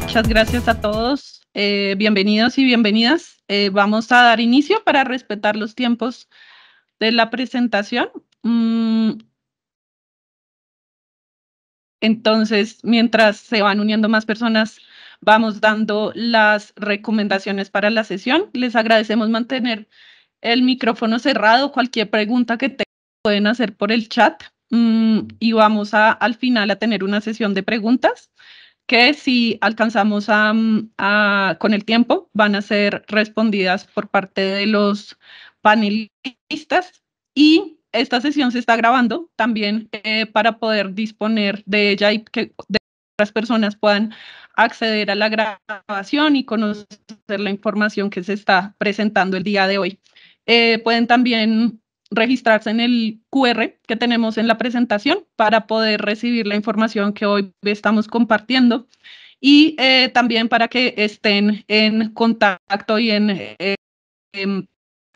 Muchas gracias a todos. Bienvenidos y bienvenidas. Vamos a dar inicio para respetar los tiempos de la presentación. Entonces, mientras se van uniendo más personas, vamos dando las recomendaciones para la sesión. Les agradecemos mantener el micrófono cerrado. Cualquier pregunta que tengan pueden hacer por el chat. Y vamos al final a tener una sesión de preguntas que si alcanzamos con el tiempo van a ser respondidas por parte de los panelistas, y esta sesión se está grabando también para poder disponer de ella y que otras personas puedan acceder a la grabación y conocer la información que se está presentando el día de hoy. Pueden también registrarse en el QR que tenemos en la presentación para poder recibir la información que hoy estamos compartiendo, y también para que estén en contacto y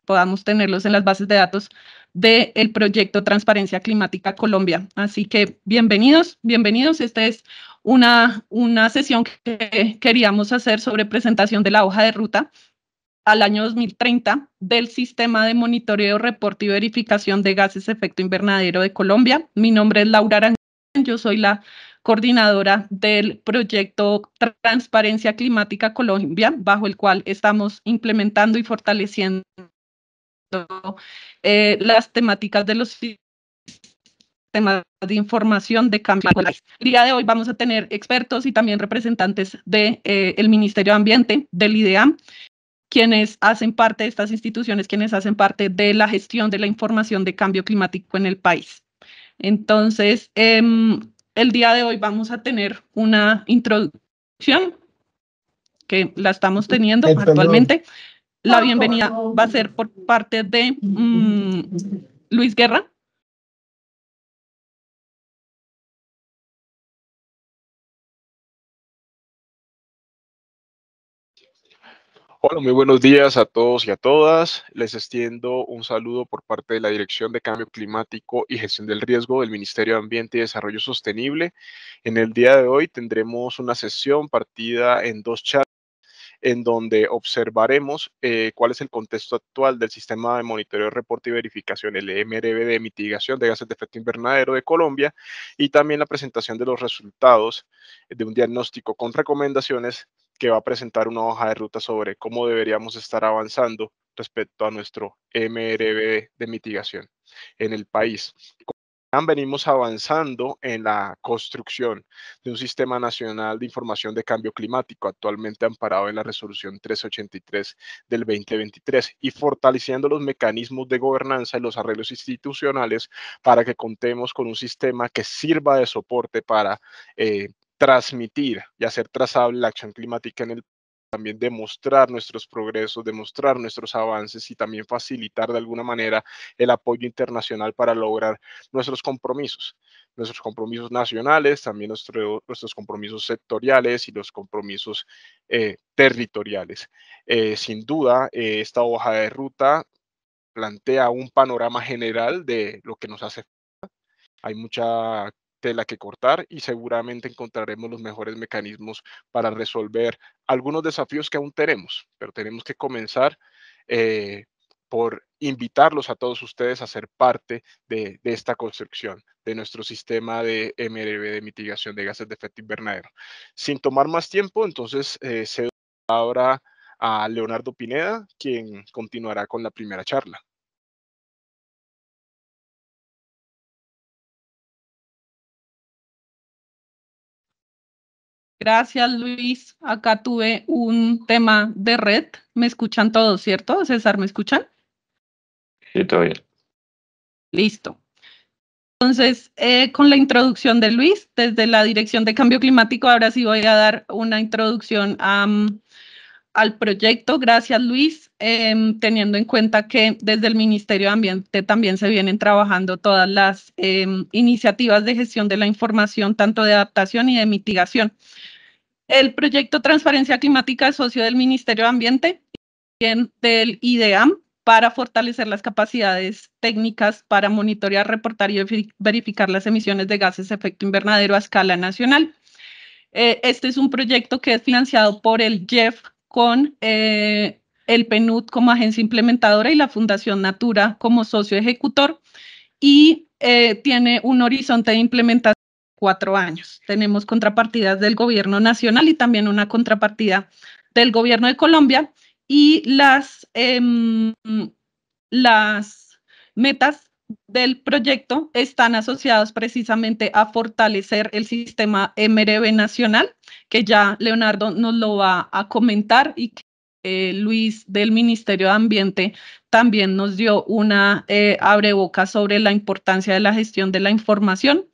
podamos tenerlos en las bases de datos del proyecto Transparencia Climática Colombia. Así que bienvenidos, bienvenidos. Esta es una sesión que queríamos hacer sobre presentación de la hoja de ruta al año 2030 del Sistema de Monitoreo, Reporte y Verificación de Gases de Efecto Invernadero de Colombia. Mi nombre es Laura Arangón, yo soy la coordinadora del proyecto Transparencia Climática Colombia, bajo el cual estamos implementando y fortaleciendo las temáticas de los sistemas de información de cambio climático. El día de hoy vamos a tener expertos y también representantes del Ministerio de Ambiente, del IDEAM, quienes hacen parte de estas instituciones, quienes hacen parte de la gestión de la información de cambio climático en el país. Entonces, el día de hoy vamos a tener una introducción que la estamos teniendo actualmente. La bienvenida va a ser por parte de Luis Guerra. Hola, muy buenos días a todos y a todas. Les extiendo un saludo por parte de la Dirección de Cambio Climático y Gestión del Riesgo del Ministerio de Ambiente y Desarrollo Sostenible. En el día de hoy tendremos una sesión partida en dos charlas, en donde observaremos cuál es el contexto actual del Sistema de Monitoreo, Reporte y Verificación, el MRV de mitigación de gases de efecto invernadero de Colombia, y también la presentación de los resultados de un diagnóstico con recomendaciones que va a presentar una hoja de ruta sobre cómo deberíamos estar avanzando respecto a nuestro MRV de mitigación en el país. Venimos avanzando en la construcción de un sistema nacional de información de cambio climático, actualmente amparado en la resolución 1383 del 2023, y fortaleciendo los mecanismos de gobernanza y los arreglos institucionales para que contemos con un sistema que sirva de soporte para transmitir y hacer trazable la acción climática en el país, también demostrar nuestros progresos, demostrar nuestros avances y también facilitar de alguna manera el apoyo internacional para lograr nuestros compromisos nacionales, también nuestros compromisos sectoriales y los compromisos territoriales. Sin duda, esta hoja de ruta plantea un panorama general de lo que nos hace falta. Hay mucha tela que cortar y seguramente encontraremos los mejores mecanismos para resolver algunos desafíos que aún tenemos, pero tenemos que comenzar por invitarlos a todos ustedes a ser parte de esta construcción de nuestro sistema de MRV de mitigación de gases de efecto invernadero. Sin tomar más tiempo, entonces cedo ahora a Leonardo Pineda, quien continuará con la primera charla. Gracias, Luis. Acá tuve un tema de red. ¿Me escuchan todos, cierto? César, ¿me escuchan? Sí, todo bien. Listo. Entonces, con la introducción de Luis, desde la Dirección de Cambio Climático, ahora sí voy a dar una introducción al proyecto. Gracias, Luis, teniendo en cuenta que desde el Ministerio de Ambiente también se vienen trabajando todas las iniciativas de gestión de la información, tanto de adaptación y de mitigación. El proyecto Transparencia Climática es socio del Ministerio de Ambiente y del IDEAM para fortalecer las capacidades técnicas para monitorear, reportar y verificar las emisiones de gases de efecto invernadero a escala nacional. Este es un proyecto que es financiado por el JEF con el PNUD como agencia implementadora y la Fundación Natura como socio ejecutor, y tiene un horizonte de implementación de 4 años. Tenemos contrapartidas del gobierno nacional y también una contrapartida del gobierno de Colombia, y las metas del proyecto están asociados precisamente a fortalecer el sistema MRV nacional, que ya Leonardo nos lo va a comentar, y que Luis del Ministerio de Ambiente también nos dio una abreboca sobre la importancia de la gestión de la información.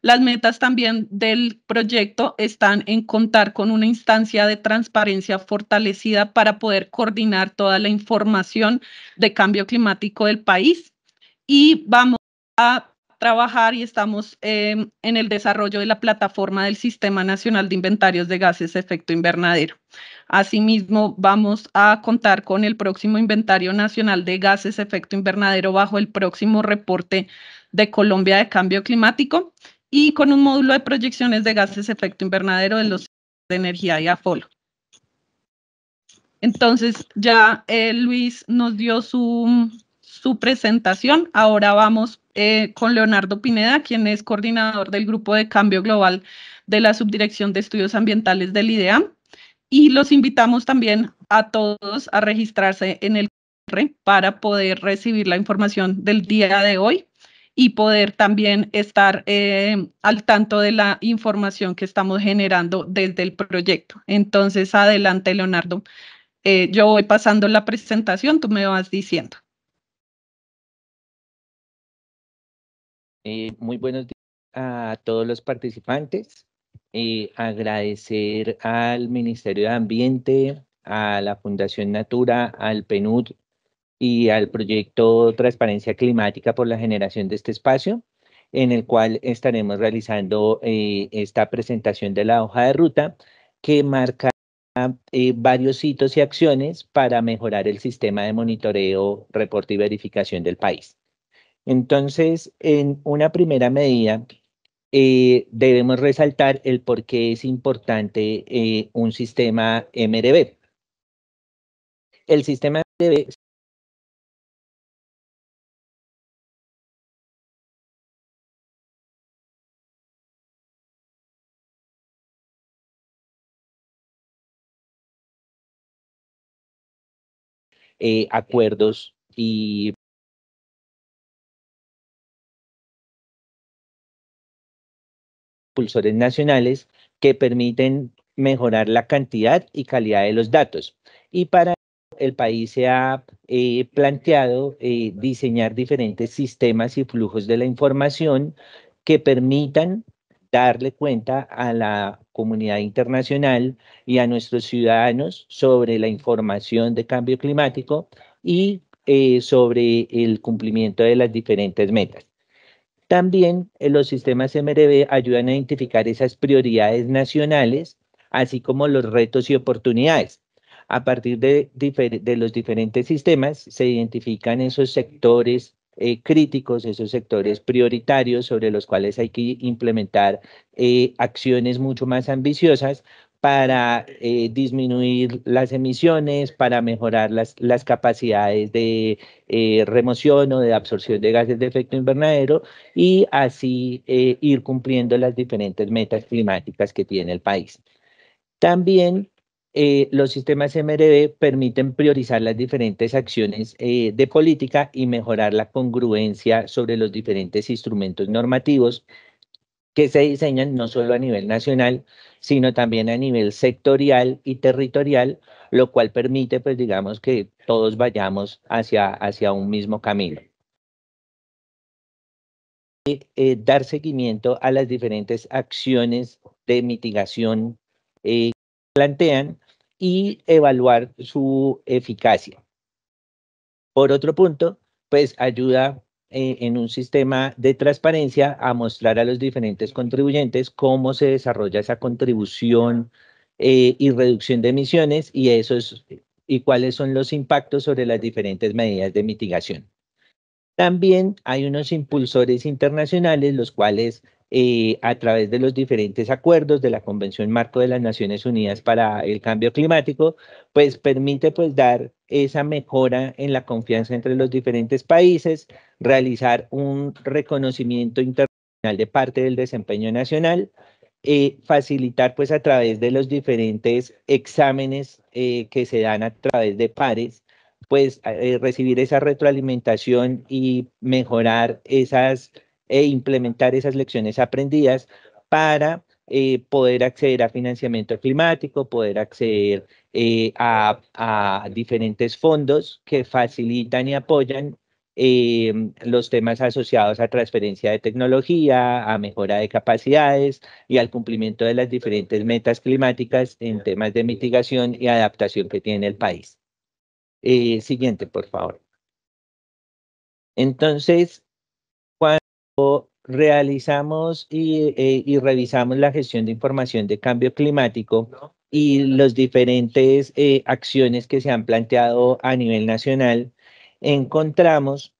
Las metas también del proyecto están en contar con una instancia de transparencia fortalecida para poder coordinar toda la información de cambio climático del país, y vamos a trabajar y estamos en el desarrollo de la plataforma del Sistema Nacional de Inventarios de Gases de Efecto Invernadero. Asimismo, vamos a contar con el próximo Inventario Nacional de Gases de Efecto Invernadero bajo el próximo reporte de Colombia de Cambio Climático, y con un módulo de proyecciones de gases de efecto invernadero de los de energía y AFOLO. Entonces, ya Luis nos dio su presentación. Ahora vamos con Leonardo Pineda, quien es coordinador del Grupo de Cambio Global de la Subdirección de Estudios Ambientales del IDEAM. Y los invitamos también a todos a registrarse en el QR para poder recibir la información del día de hoy y poder también estar al tanto de la información que estamos generando desde el proyecto. Entonces, adelante, Leonardo. Yo voy pasando la presentación, tú me vas diciendo. Muy buenos días a todos los participantes. Agradecer al Ministerio de Ambiente, a la Fundación Natura, al PNUD y al proyecto Transparencia Climática por la generación de este espacio, en el cual estaremos realizando esta presentación de la hoja de ruta que marca varios hitos y acciones para mejorar el sistema de monitoreo, reporte y verificación del país. Entonces, en una primera medida, debemos resaltar el por qué es importante un sistema MRV. El sistema MRV acuerdos y impulsores nacionales que permiten mejorar la cantidad y calidad de los datos. Y para ello, el país se ha planteado diseñar diferentes sistemas y flujos de la información que permitan darle cuenta a la comunidad internacional y a nuestros ciudadanos sobre la información de cambio climático y sobre el cumplimiento de las diferentes metas. También los sistemas MRV ayudan a identificar esas prioridades nacionales, así como los retos y oportunidades. A partir de los diferentes sistemas se identifican esos sectores críticos, esos sectores prioritarios sobre los cuales hay que implementar acciones mucho más ambiciosas para disminuir las emisiones, para mejorar las capacidades de remoción o de absorción de gases de efecto invernadero, y así ir cumpliendo las diferentes metas climáticas que tiene el país. También los sistemas MRV permiten priorizar las diferentes acciones de política y mejorar la congruencia sobre los diferentes instrumentos normativos que se diseñan no solo a nivel nacional, sino también a nivel sectorial y territorial, lo cual permite, pues digamos, que todos vayamos hacia un mismo camino. Dar seguimiento a las diferentes acciones de mitigación que plantean y evaluar su eficacia. Por otro punto, pues ayuda en un sistema de transparencia a mostrar a los diferentes contribuyentes cómo se desarrolla esa contribución y reducción de emisiones y cuáles son los impactos sobre las diferentes medidas de mitigación. También hay unos impulsores internacionales, los cuales a través de los diferentes acuerdos de la Convención Marco de las Naciones Unidas para el Cambio Climático, pues permite pues dar esa mejora en la confianza entre los diferentes países, realizar un reconocimiento internacional de parte del desempeño nacional, facilitar pues a través de los diferentes exámenes que se dan a través de pares, pues recibir esa retroalimentación y mejorar esas e implementar esas lecciones aprendidas para poder acceder a financiamiento climático, poder acceder a diferentes fondos que facilitan y apoyan los temas asociados a transferencia de tecnología, a mejora de capacidades y al cumplimiento de las diferentes metas climáticas en temas de mitigación y adaptación que tiene el país. Siguiente, por favor. Entonces, cuando realizamos y revisamos la gestión de información de cambio climático y las diferentes acciones que se han planteado a nivel nacional, encontramos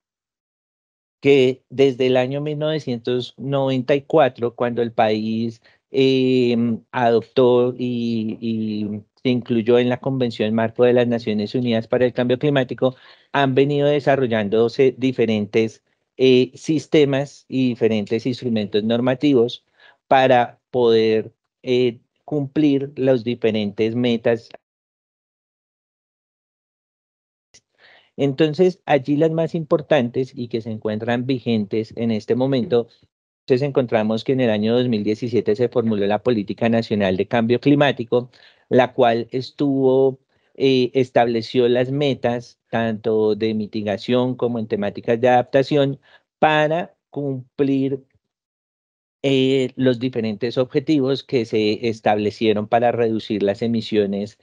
que desde el año 1994, cuando el país adoptó y se incluyó en la Convención Marco de las Naciones Unidas para el Cambio Climático, han venido desarrollándose diferentes sistemas y diferentes instrumentos normativos para poder cumplir las diferentes metas. Entonces, allí las más importantes y que se encuentran vigentes en este momento, entonces encontramos que en el año 2017 se formuló la Política Nacional de Cambio Climático, la cual estableció las metas tanto de mitigación como en temáticas de adaptación para cumplir los diferentes objetivos que se establecieron para reducir las emisiones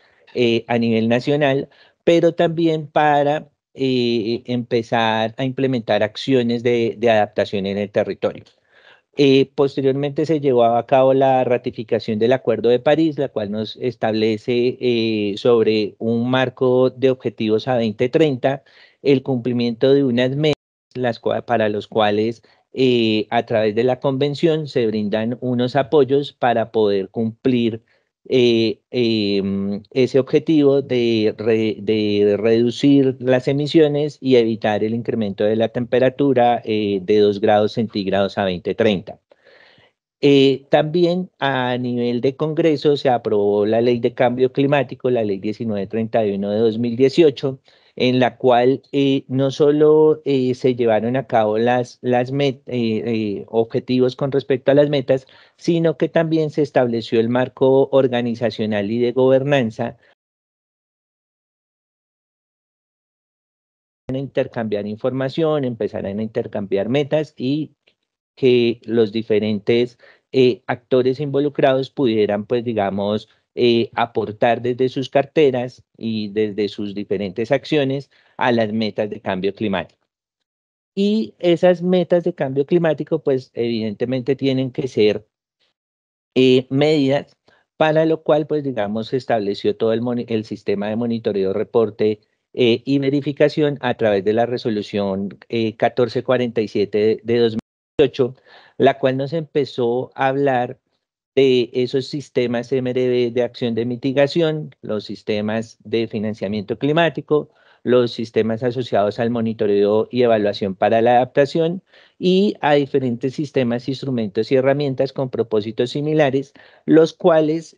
a nivel nacional, pero también para empezar a implementar acciones de adaptación en el territorio. Posteriormente se llevó a cabo la ratificación del Acuerdo de París, la cual nos establece sobre un marco de objetivos a 2030, el cumplimiento de unas metas para los cuales a través de la convención se brindan unos apoyos para poder cumplir ese objetivo de reducir las emisiones y evitar el incremento de la temperatura de 2 grados centígrados a 2030. También a nivel de Congreso se aprobó la Ley de Cambio Climático, la Ley 1931 de 2018, en la cual no solo se llevaron a cabo objetivos con respecto a las metas, sino que también se estableció el marco organizacional y de gobernanza para intercambiar información, empezar a intercambiar metas y que los diferentes actores involucrados pudieran, pues, digamos, aportar desde sus carteras y desde sus diferentes acciones a las metas de cambio climático. Y esas metas de cambio climático, pues, evidentemente tienen que ser medidas, para lo cual, pues, digamos, se estableció todo el sistema de monitoreo, reporte y verificación a través de la resolución 1447 de 2018, la cual nos empezó a hablar de esos sistemas MRV de acción de mitigación, los sistemas de financiamiento climático, los sistemas asociados al monitoreo y evaluación para la adaptación y a diferentes sistemas, instrumentos y herramientas con propósitos similares, los cuales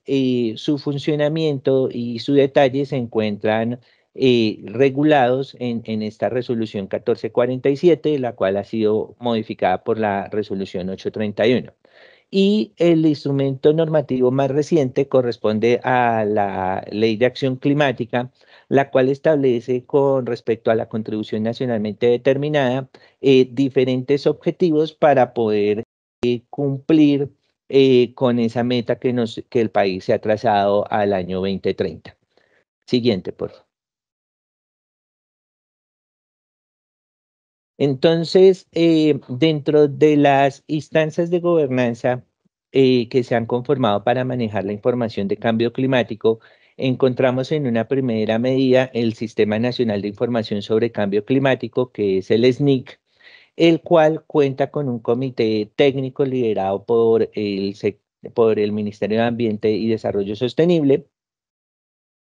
su funcionamiento y su detalle se encuentran regulados en esta resolución 1447, la cual ha sido modificada por la resolución 831. Y el instrumento normativo más reciente corresponde a la Ley de Acción Climática, la cual establece con respecto a la contribución nacionalmente determinada diferentes objetivos para poder cumplir con esa meta que el país se ha trazado al año 2030. Siguiente, por favor. Entonces, dentro de las instancias de gobernanza que se han conformado para manejar la información de cambio climático, encontramos en una primera medida el Sistema Nacional de Información sobre Cambio Climático, que es el SNIC, el cual cuenta con un comité técnico liderado por el Ministerio de Ambiente y Desarrollo Sostenible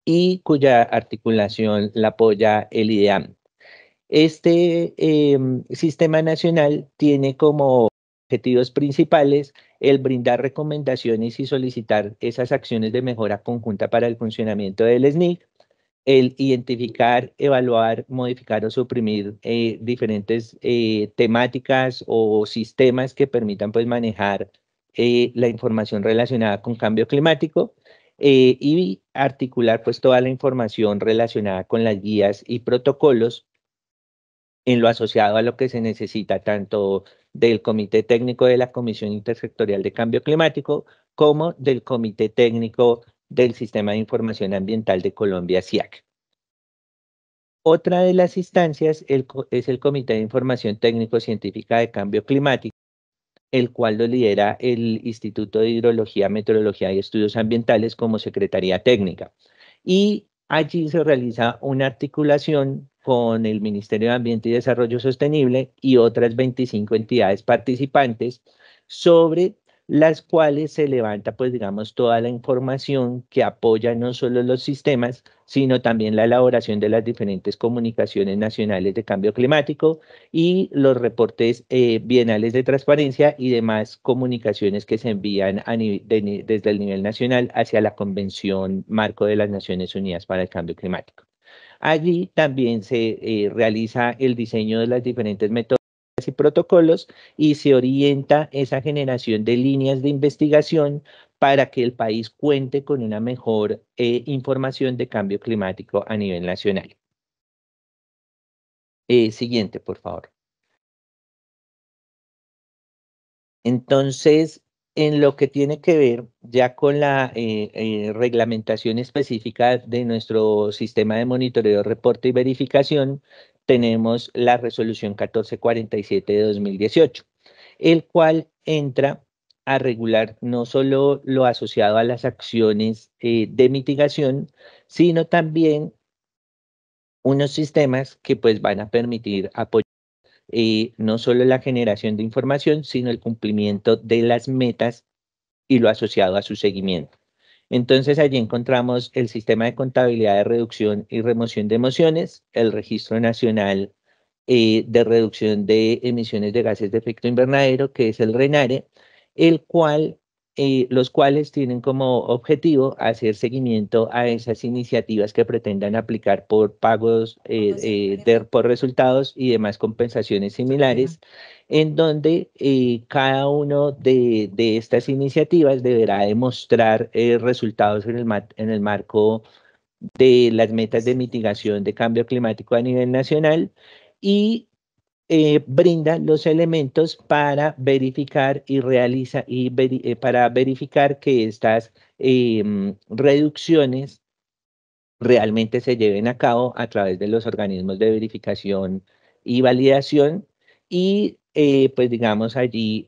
y cuya articulación la apoya el IDEAM. Este sistema nacional tiene como objetivos principales el brindar recomendaciones y solicitar esas acciones de mejora conjunta para el funcionamiento del SNIC, el identificar, evaluar, modificar o suprimir diferentes temáticas o sistemas que permitan pues manejar la información relacionada con cambio climático y articular pues toda la información relacionada con las guías y protocolos en lo asociado a lo que se necesita tanto del Comité Técnico de la Comisión Intersectorial de Cambio Climático como del Comité Técnico del Sistema de Información Ambiental de Colombia, SIAC. Otra de las instancias es el Comité de Información Técnico-Científica de Cambio Climático, el cual lo lidera el Instituto de Hidrología, Meteorología y Estudios Ambientales como Secretaría Técnica. Y allí se realiza una articulación con el Ministerio de Ambiente y Desarrollo Sostenible y otras 25 entidades participantes sobre las cuales se levanta, pues digamos, toda la información que apoya no solo los sistemas, sino también la elaboración de las diferentes comunicaciones nacionales de cambio climático y los reportes bienales de transparencia y demás comunicaciones que se envían desde el nivel nacional hacia la Convención Marco de las Naciones Unidas para el Cambio Climático. Allí también se realiza el diseño de las diferentes metodologías y protocolos y se orienta esa generación de líneas de investigación para que el país cuente con una mejor información de cambio climático a nivel nacional. Siguiente, por favor. Entonces, en lo que tiene que ver ya con la reglamentación específica de nuestro sistema de monitoreo, reporte y verificación, tenemos la resolución 1447 de 2018, el cual entra a regular no solo lo asociado a las acciones de mitigación, sino también unos sistemas que pues van a permitir apoyar no solo la generación de información, sino el cumplimiento de las metas y lo asociado a su seguimiento. Entonces allí encontramos el sistema de contabilidad de reducción y remoción de emisiones, el Registro Nacional de Reducción de Emisiones de Gases de Efecto Invernadero, que es el RENARE, los cuales tienen como objetivo hacer seguimiento a esas iniciativas que pretendan aplicar por pagos por resultados y demás compensaciones similares, en donde cada uno de estas iniciativas deberá demostrar resultados en el marco de las metas de mitigación de cambio climático a nivel nacional y brinda los elementos para verificar para verificar que estas reducciones realmente se lleven a cabo a través de los organismos de verificación y validación y pues digamos allí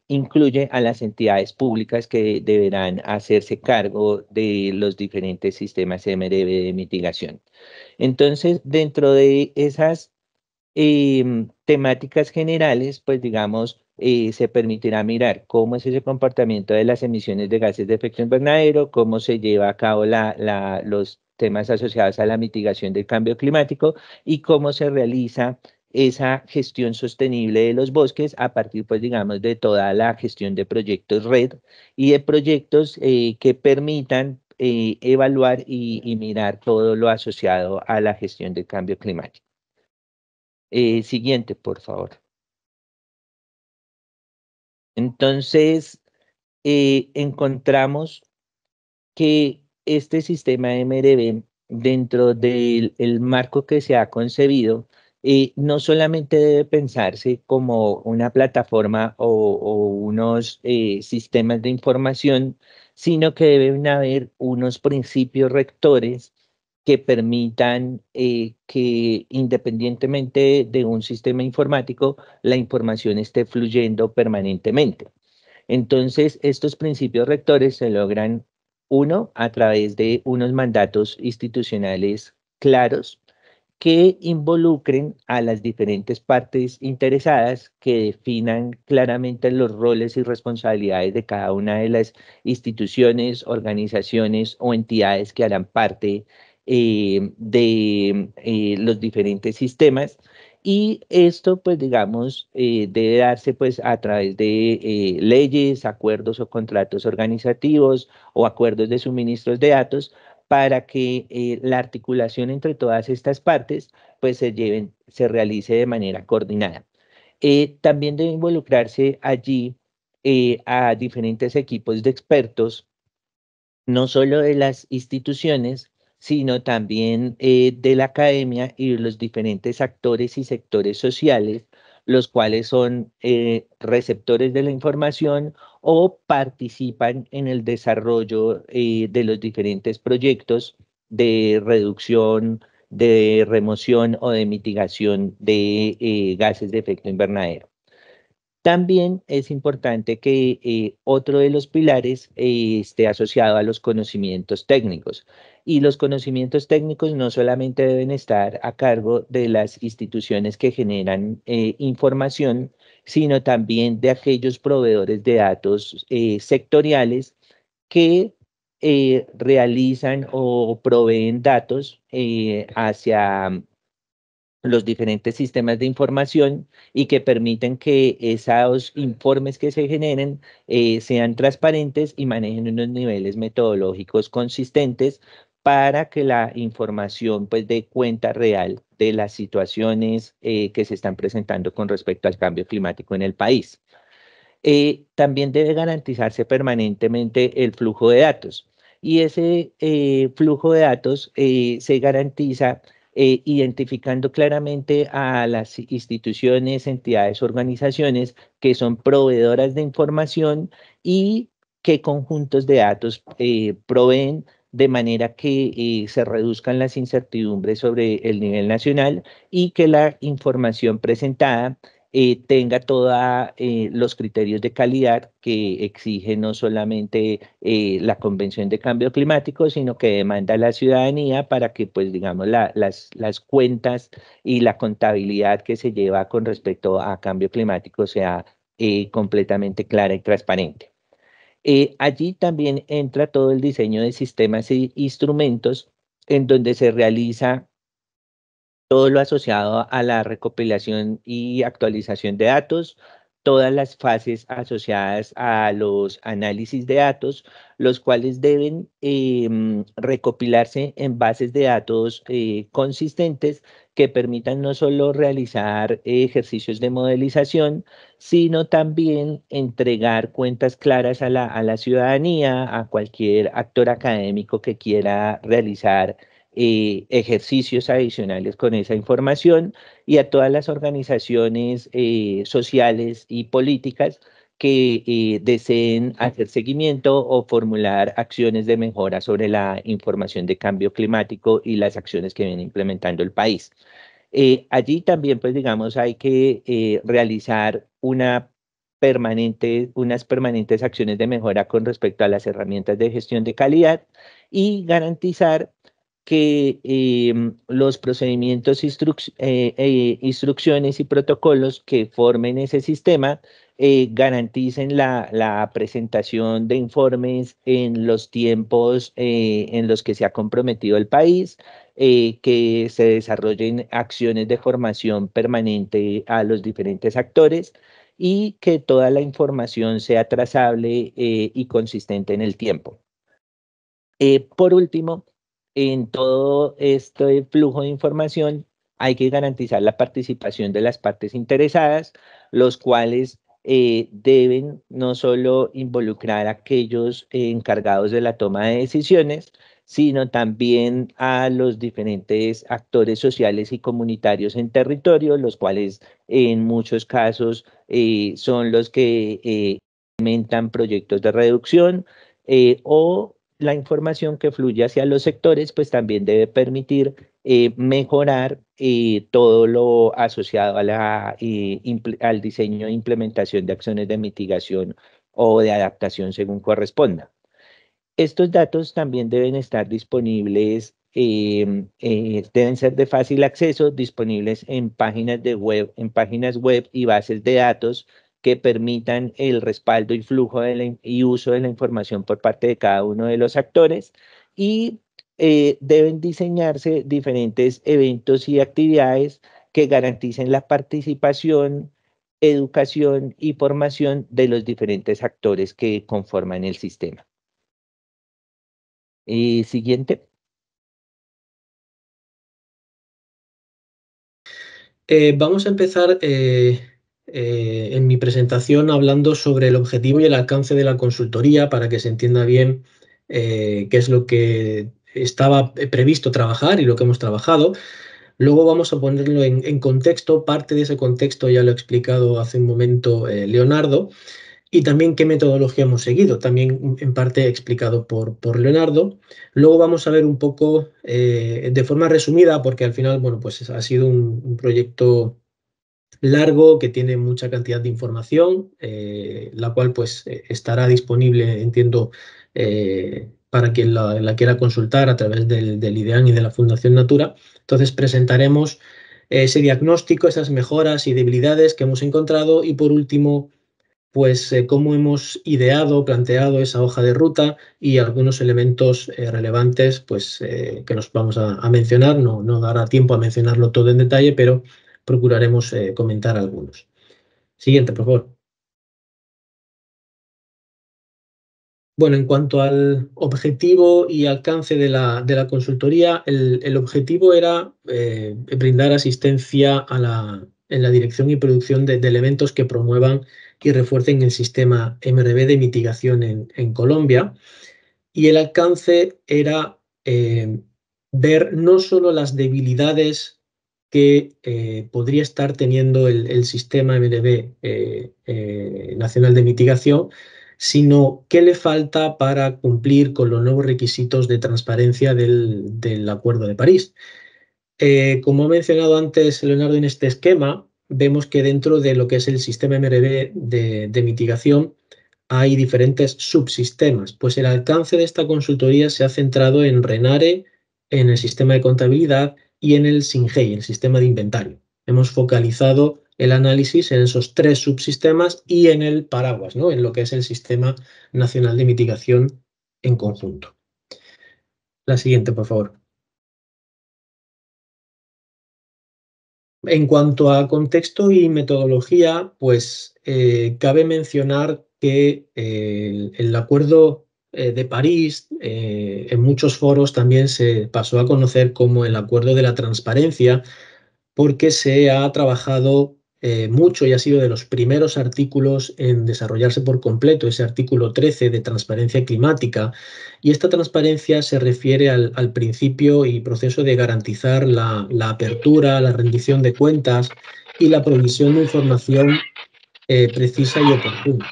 incluye a las entidades públicas que deberán hacerse cargo de los diferentes sistemas MRV de mitigación. Entonces, dentro de esas temáticas generales, pues digamos, se permitirá mirar cómo es ese comportamiento de las emisiones de gases de efecto invernadero, cómo se lleva a cabo los temas asociados a la mitigación del cambio climático y cómo se realiza esa gestión sostenible de los bosques a partir, pues digamos, de toda la gestión de proyectos red y de proyectos que permitan evaluar y mirar todo lo asociado a la gestión del cambio climático. Siguiente, por favor. Entonces, encontramos que este sistema MRV, dentro del marco que se ha concebido, no solamente debe pensarse como una plataforma o unos sistemas de información, sino que deben haber unos principios rectores que permitan que independientemente de un sistema informático, la información esté fluyendo permanentemente. Entonces, estos principios rectores se logran, uno, a través de unos mandatos institucionales claros que involucren a las diferentes partes interesadas, que definan claramente los roles y responsabilidades de cada una de las instituciones, organizaciones o entidades que harán parte de los diferentes sistemas. Y esto, pues digamos, debe darse pues a través de leyes, acuerdos o contratos organizativos o acuerdos de suministros de datos, para que la articulación entre todas estas partes pues se realice de manera coordinada. También debe involucrarse allí a diferentes equipos de expertos, no solo de las instituciones, sino también de la academia y de los diferentes actores y sectores sociales, los cuales son receptores de la información o participan en el desarrollo de los diferentes proyectos de reducción, de remoción o de mitigación de gases de efecto invernadero. También es importante que otro de los pilares esté asociado a los conocimientos técnicos. Y los conocimientos técnicos no solamente deben estar a cargo de las instituciones que generan información, sino también de aquellos proveedores de datos sectoriales que realizan o proveen datos hacia los diferentes sistemas de información y que permiten que esos informes que se generen sean transparentes y manejen unos niveles metodológicos consistentes para que la información pues dé cuenta real de las situaciones que se están presentando con respecto al cambio climático en el país. También debe garantizarse permanentemente el flujo de datos, y ese flujo de datos se garantiza identificando claramente a las instituciones, entidades, organizaciones que son proveedoras de información y qué conjuntos de datos proveen, de manera que se reduzcan las incertidumbres sobre el nivel nacional y que la información presentada tenga todos los criterios de calidad que exige no solamente la Convención de Cambio Climático, sino que demanda la ciudadanía, para que, pues, digamos, las cuentas y la contabilidad que se lleva con respecto a cambio climático sea completamente clara y transparente. Allí también entra todo el diseño de sistemas e instrumentos en donde se realiza todo lo asociado a la recopilación y actualización de datos, todas las fases asociadas a los análisis de datos, los cuales deben recopilarse en bases de datos consistentes que permitan no solo realizar ejercicios de modelización, sino también entregar cuentas claras a la ciudadanía, a cualquier actor académico que quiera realizar ejercicios adicionales con esa información, y a todas las organizaciones sociales y políticas que deseen hacer seguimiento o formular acciones de mejora sobre la información de cambio climático y las acciones que viene implementando el país. Allí también, pues digamos, hay que realizar unas permanentes acciones de mejora con respecto a las herramientas de gestión de calidad, y garantizar que los procedimientos, instrucciones y protocolos que formen ese sistema garanticen la presentación de informes en los tiempos en los que se ha comprometido el país, que se desarrollen acciones de formación permanente a los diferentes actores, y que toda la información sea trazable y consistente en el tiempo. Por último, en todo este flujo de información hay que garantizar la participación de las partes interesadas, los cuales deben no solo involucrar a aquellos encargados de la toma de decisiones, sino también a los diferentes actores sociales y comunitarios en territorio, los cuales en muchos casos son los que implementan proyectos de reducción, o la información que fluye hacia los sectores, pues también debe permitir mejorar todo lo asociado a al diseño e implementación de acciones de mitigación o de adaptación según corresponda. Estos datos también deben estar disponibles deben ser de fácil acceso, disponibles en páginas web y bases de datos que permitan el respaldo y flujo y uso de la información por parte de cada uno de los actores, y deben diseñarse diferentes eventos y actividades que garanticen la participación, educación y formación de los diferentes actores que conforman el sistema. Siguiente. Vamos a empezar en mi presentación hablando sobre el objetivo y el alcance de la consultoría para que se entienda bien qué es lo que estaba previsto trabajar y lo que hemos trabajado. Luego vamos a ponerlo en contexto. Parte de ese contexto ya lo ha explicado hace un momento Leonardo, y también qué metodología hemos seguido, también en parte explicado por Leonardo. Luego vamos a ver un poco de forma resumida, porque al final, bueno, pues ha sido un proyecto largo que tiene mucha cantidad de información, la cual pues estará disponible, entiendo, para quien la quiera consultar a través del IDEAN y de la Fundación Natura. Entonces presentaremos ese diagnóstico, esas mejoras y debilidades que hemos encontrado, y por último, pues cómo hemos ideado, planteado esa hoja de ruta y algunos elementos relevantes pues, que nos vamos a mencionar. No dará tiempo a mencionarlo todo en detalle, pero procuraremos comentar algunos. Siguiente, por favor. Bueno, en cuanto al objetivo y alcance de la consultoría, el objetivo era brindar asistencia en la dirección y producción de elementos que promuevan y refuercen el sistema MRV de mitigación en Colombia. Y el alcance era ver no solo las debilidades que podría estar teniendo el sistema MRV nacional de mitigación, sino qué le falta para cumplir con los nuevos requisitos de transparencia del Acuerdo de París. Como ha mencionado antes Leonardo, en este esquema vemos que dentro de lo que es el sistema MRV de mitigación hay diferentes subsistemas. Pues el alcance de esta consultoría se ha centrado en RENARE, en el sistema de contabilidad y en el SINGEI, el sistema de inventario. Hemos focalizado el análisis en esos tres subsistemas y en el paraguas, ¿no? En lo que es el Sistema Nacional de Mitigación en conjunto. La siguiente, por favor. En cuanto a contexto y metodología, pues cabe mencionar que el Acuerdo de París en muchos foros también se pasó a conocer como el Acuerdo de la Transparencia, porque se ha trabajado mucho y ha sido de los primeros artículos en desarrollarse por completo ese artículo 13 de transparencia climática, y esta transparencia se refiere al principio y proceso de garantizar la apertura, la rendición de cuentas y la provisión de información precisa y oportuna.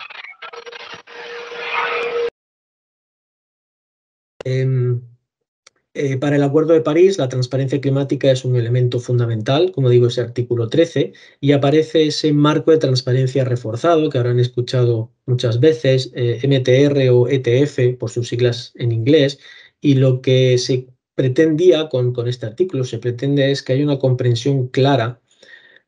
Para el Acuerdo de París, la transparencia climática es un elemento fundamental, como digo, ese artículo 13, y aparece ese marco de transparencia reforzado que habrán escuchado muchas veces, MTR o ETF, por sus siglas en inglés, y lo que se pretendía con este artículo, se pretende es que haya una comprensión clara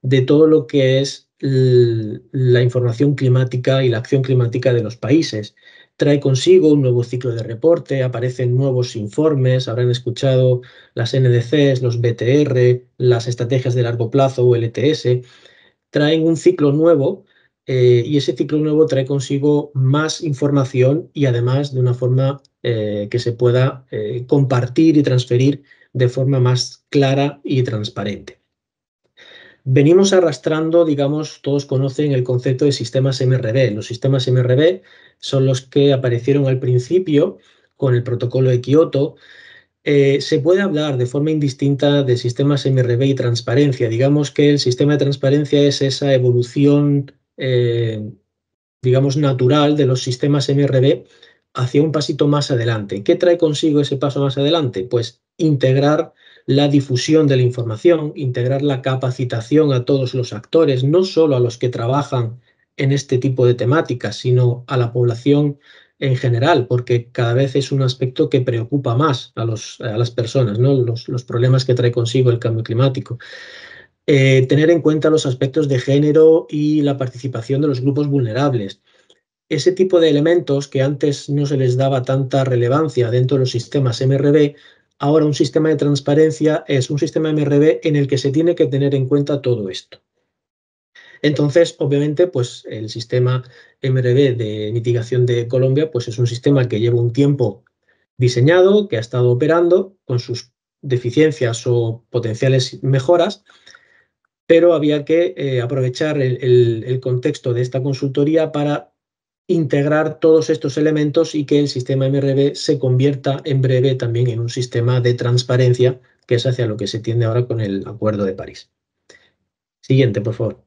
de todo lo que es la información climática y la acción climática de los países. Trae consigo un nuevo ciclo de reporte, aparecen nuevos informes, habrán escuchado las NDCs, los BTR, las estrategias de largo plazo o LTS. Traen un ciclo nuevo y ese ciclo nuevo trae consigo más información y además de una forma que se pueda compartir y transferir de forma más clara y transparente. Venimos arrastrando, digamos, todos conocen el concepto de sistemas MRV. Los sistemas MRV son los que aparecieron al principio con el protocolo de Kioto. Se puede hablar de forma indistinta de sistemas MRV y transparencia. Digamos que el sistema de transparencia es esa evolución, digamos, natural de los sistemas MRV hacia un pasito más adelante. ¿Qué trae consigo ese paso más adelante? Pues integrar la difusión de la información, integrar la capacitación a todos los actores, no solo a los que trabajan en este tipo de temáticas, sino a la población en general, porque cada vez es un aspecto que preocupa más a las personas, ¿no? Los problemas que trae consigo el cambio climático. Tener en cuenta los aspectos de género y la participación de los grupos vulnerables. Ese tipo de elementos que antes no se les daba tanta relevancia dentro de los sistemas MRV, ahora un sistema de transparencia es un sistema MRV en el que se tiene que tener en cuenta todo esto. Entonces, obviamente, pues el sistema MRV de mitigación de Colombia, pues es un sistema que lleva un tiempo diseñado, que ha estado operando con sus deficiencias o potenciales mejoras, pero había que aprovechar el contexto de esta consultoría para integrar todos estos elementos y que el sistema MRV se convierta en breve también en un sistema de transparencia, que es hacia lo que se tiende ahora con el Acuerdo de París. Siguiente, por favor.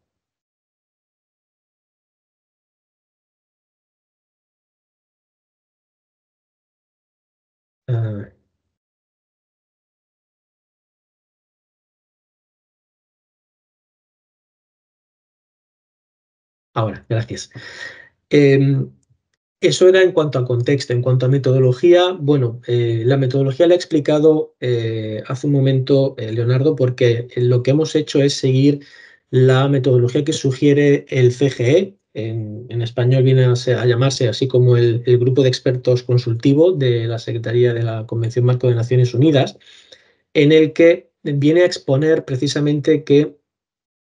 Ahora, gracias. Eso era en cuanto a contexto. En cuanto a metodología, bueno, la metodología la ha explicado hace un momento Leonardo, porque lo que hemos hecho es seguir la metodología que sugiere el CGE. En español viene a llamarse así como el Grupo de Expertos Consultivo de la Secretaría de la Convención Marco de Naciones Unidas, en el que viene a exponer precisamente que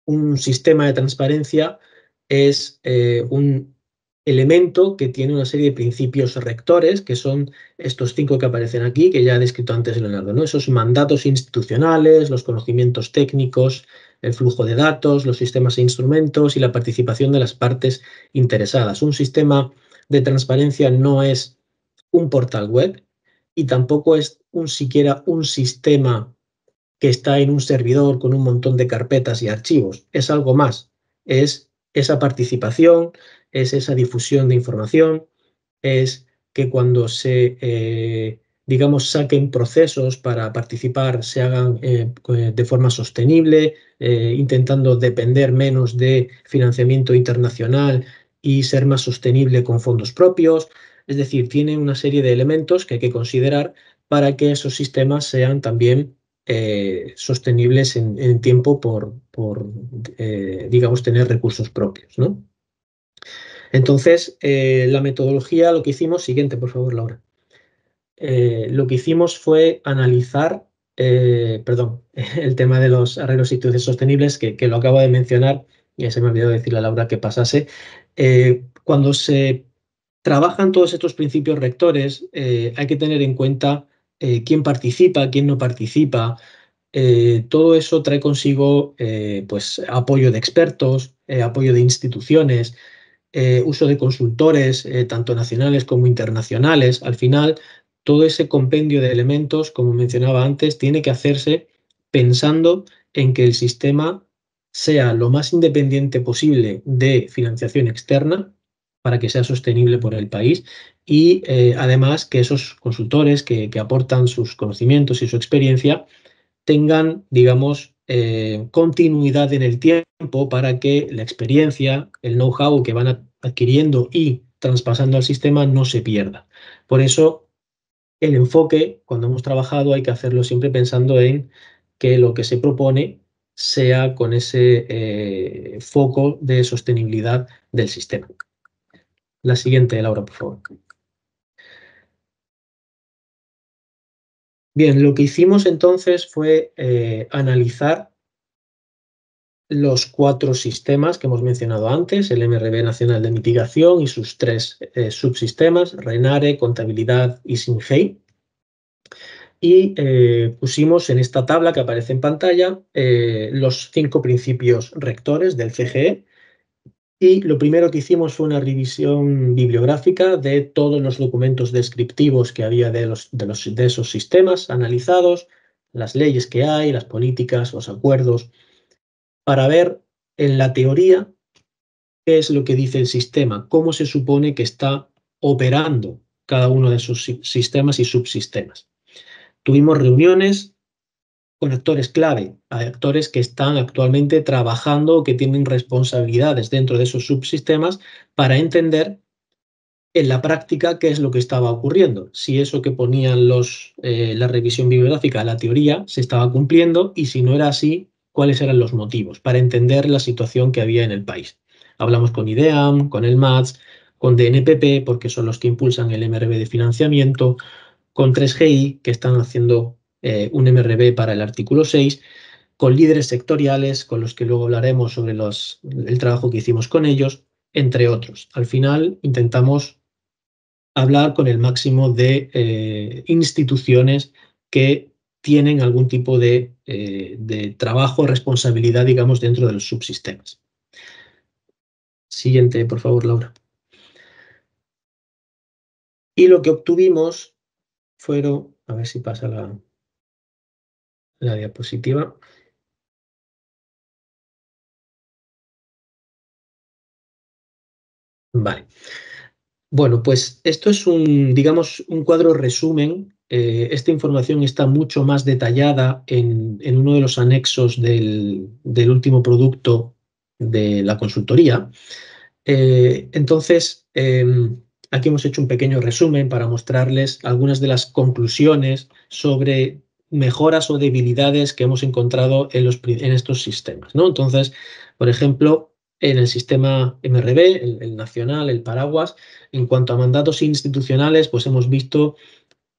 un sistema de transparencia es un elemento que tiene una serie de principios rectores, que son estos 5 que aparecen aquí, que ya ha descrito antes Leonardo, ¿no? Esos mandatos institucionales, los conocimientos técnicos, el flujo de datos, los sistemas e instrumentos y la participación de las partes interesadas. Un sistema de transparencia no es un portal web y tampoco es siquiera un sistema que está en un servidor con un montón de carpetas y archivos. Es algo más. Es esa participación, es esa difusión de información, es que cuando se, digamos, saquen procesos para participar, se hagan de forma sostenible, intentando depender menos de financiamiento internacional y ser más sostenible con fondos propios. Es decir, tiene una serie de elementos que hay que considerar para que esos sistemas sean también sostenibles en tiempo por digamos, tener recursos propios, ¿no? Entonces, la metodología, lo que hicimos, siguiente, por favor, Laura. Lo que hicimos fue analizar, perdón, el tema de los arreglos y estudios sostenibles, que lo acabo de mencionar, ya se me olvidó decirle a Laura que pasase. Cuando se trabajan todos estos principios rectores, hay que tener en cuenta quién participa, quién no participa. Todo eso trae consigo pues, apoyo de expertos, apoyo de instituciones, uso de consultores, tanto nacionales como internacionales. Al final, todo ese compendio de elementos, como mencionaba antes, tiene que hacerse pensando en que el sistema sea lo más independiente posible de financiación externa para que sea sostenible por el país y además que esos consultores que aportan sus conocimientos y su experiencia tengan, digamos, continuidad en el tiempo para que la experiencia, el know-how que van adquiriendo y traspasando al sistema no se pierda. Por eso, el enfoque, cuando hemos trabajado, hay que hacerlo siempre pensando en que lo que se propone sea con ese foco de sostenibilidad del sistema. La siguiente, Laura, por favor. Bien, lo que hicimos entonces fue analizar los 4 sistemas que hemos mencionado antes, el MRV Nacional de Mitigación y sus 3 subsistemas, RENARE, Contabilidad y SINGEI. Y pusimos en esta tabla que aparece en pantalla los 5 principios rectores del CGE. Y lo primero que hicimos fue una revisión bibliográfica de todos los documentos descriptivos que había de esos sistemas analizados, las leyes que hay, las políticas, los acuerdos, para ver en la teoría qué es lo que dice el sistema, cómo se supone que está operando cada uno de sus sistemas y subsistemas. Tuvimos reuniones con actores clave, actores que están actualmente trabajando o que tienen responsabilidades dentro de esos subsistemas para entender en la práctica qué es lo que estaba ocurriendo, si eso que ponían la revisión bibliográfica, la teoría, se estaba cumpliendo y si no era así, cuáles eran los motivos, para entender la situación que había en el país. Hablamos con IDEAM, con el MATS, con DNPP, porque son los que impulsan el MRB de financiamiento, con 3GI, que están haciendo un MRB para el artículo 6, con líderes sectoriales, con los que luego hablaremos sobre el trabajo que hicimos con ellos, entre otros. Al final intentamos hablar con el máximo de instituciones que tienen algún tipo de trabajo, responsabilidad, digamos, dentro de los subsistemas. Siguiente, por favor, Laura. Y lo que obtuvimos fueron, a ver si pasa la diapositiva. Vale. Bueno, pues esto es digamos, un cuadro resumen. Esta información está mucho más detallada en uno de los anexos del último producto de la consultoría. Entonces, aquí hemos hecho un pequeño resumen para mostrarles algunas de las conclusiones sobre mejoras o debilidades que hemos encontrado en estos sistemas, ¿no? Entonces, por ejemplo, en el sistema MRB, el nacional, el paraguas, en cuanto a mandatos institucionales, pues hemos visto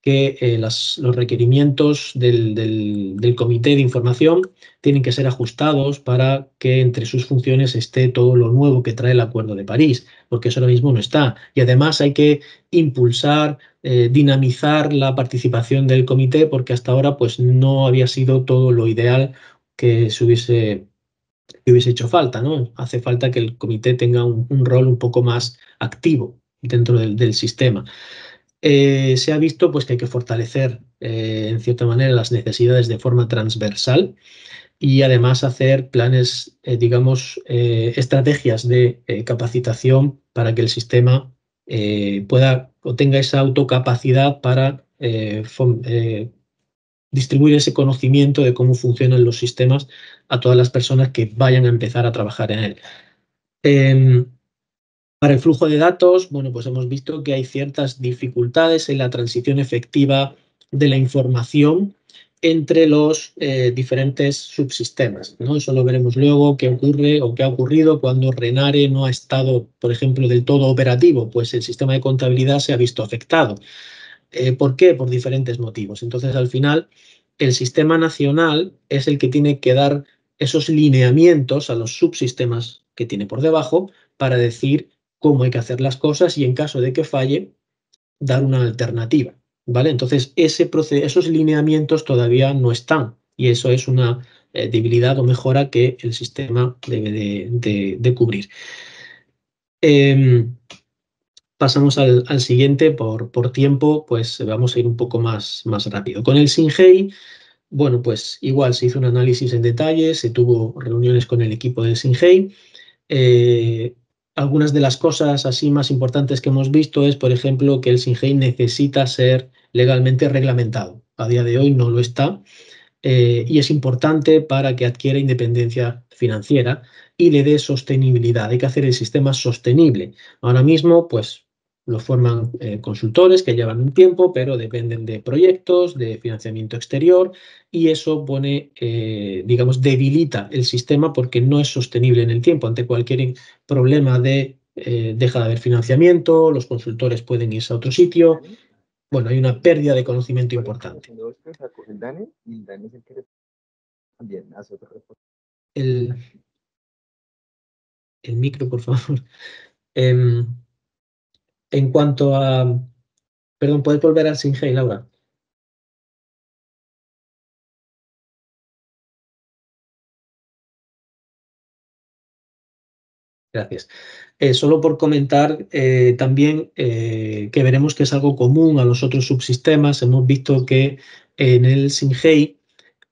que los requerimientos del Comité de Información tienen que ser ajustados para que entre sus funciones esté todo lo nuevo que trae el Acuerdo de París, porque eso ahora mismo no está. Y además hay que impulsar, dinamizar la participación del comité, porque hasta ahora pues, no había sido todo lo ideal que hubiese hecho falta, ¿no? Hace falta que el comité tenga un rol un poco más activo dentro del sistema. Se ha visto pues, que hay que fortalecer, en cierta manera, las necesidades de forma transversal y además hacer planes, digamos, estrategias de capacitación para que el sistema pueda o tenga esa autocapacidad para distribuir ese conocimiento de cómo funcionan los sistemas a todas las personas que vayan a empezar a trabajar en él. Para el flujo de datos, bueno, pues hemos visto que hay ciertas dificultades en la transición efectiva de la información entre los diferentes subsistemas, ¿no? Eso lo veremos luego, qué ocurre o qué ha ocurrido cuando Renare no ha estado, por ejemplo, del todo operativo, pues el sistema de contabilidad se ha visto afectado. ¿Por qué? Por diferentes motivos. Entonces, al final, el sistema nacional es el que tiene que dar esos lineamientos a los subsistemas que tiene por debajo para decir cómo hay que hacer las cosas y en caso de que falle, dar una alternativa, ¿vale? Entonces, esos lineamientos todavía no están y eso es una debilidad o mejora que el sistema debe de cubrir. Pasamos al siguiente, por tiempo, pues vamos a ir un poco más rápido. Con el SINGEI, bueno, pues igual se hizo un análisis en detalle, se tuvo reuniones con el equipo del SINGEI. Algunas de las cosas así más importantes que hemos visto es, por ejemplo, que el SINGEI necesita ser legalmente reglamentado. A día de hoy no lo está y es importante para que adquiera independencia financiera y le dé sostenibilidad. Hay que hacer el sistema sostenible. Ahora mismo, pues, lo forman consultores que llevan un tiempo, pero dependen de proyectos, de financiamiento exterior y eso pone, digamos, debilita el sistema porque no es sostenible en el tiempo. Ante cualquier problema deja de haber financiamiento, los consultores pueden irse a otro sitio. Bueno, hay una pérdida de conocimiento importante. El micro, por favor. En cuanto a... Perdón, ¿puedes volver al SINGEI, Laura? Gracias. Solo por comentar también que veremos que es algo común a los otros subsistemas. Hemos visto que en el SINGEI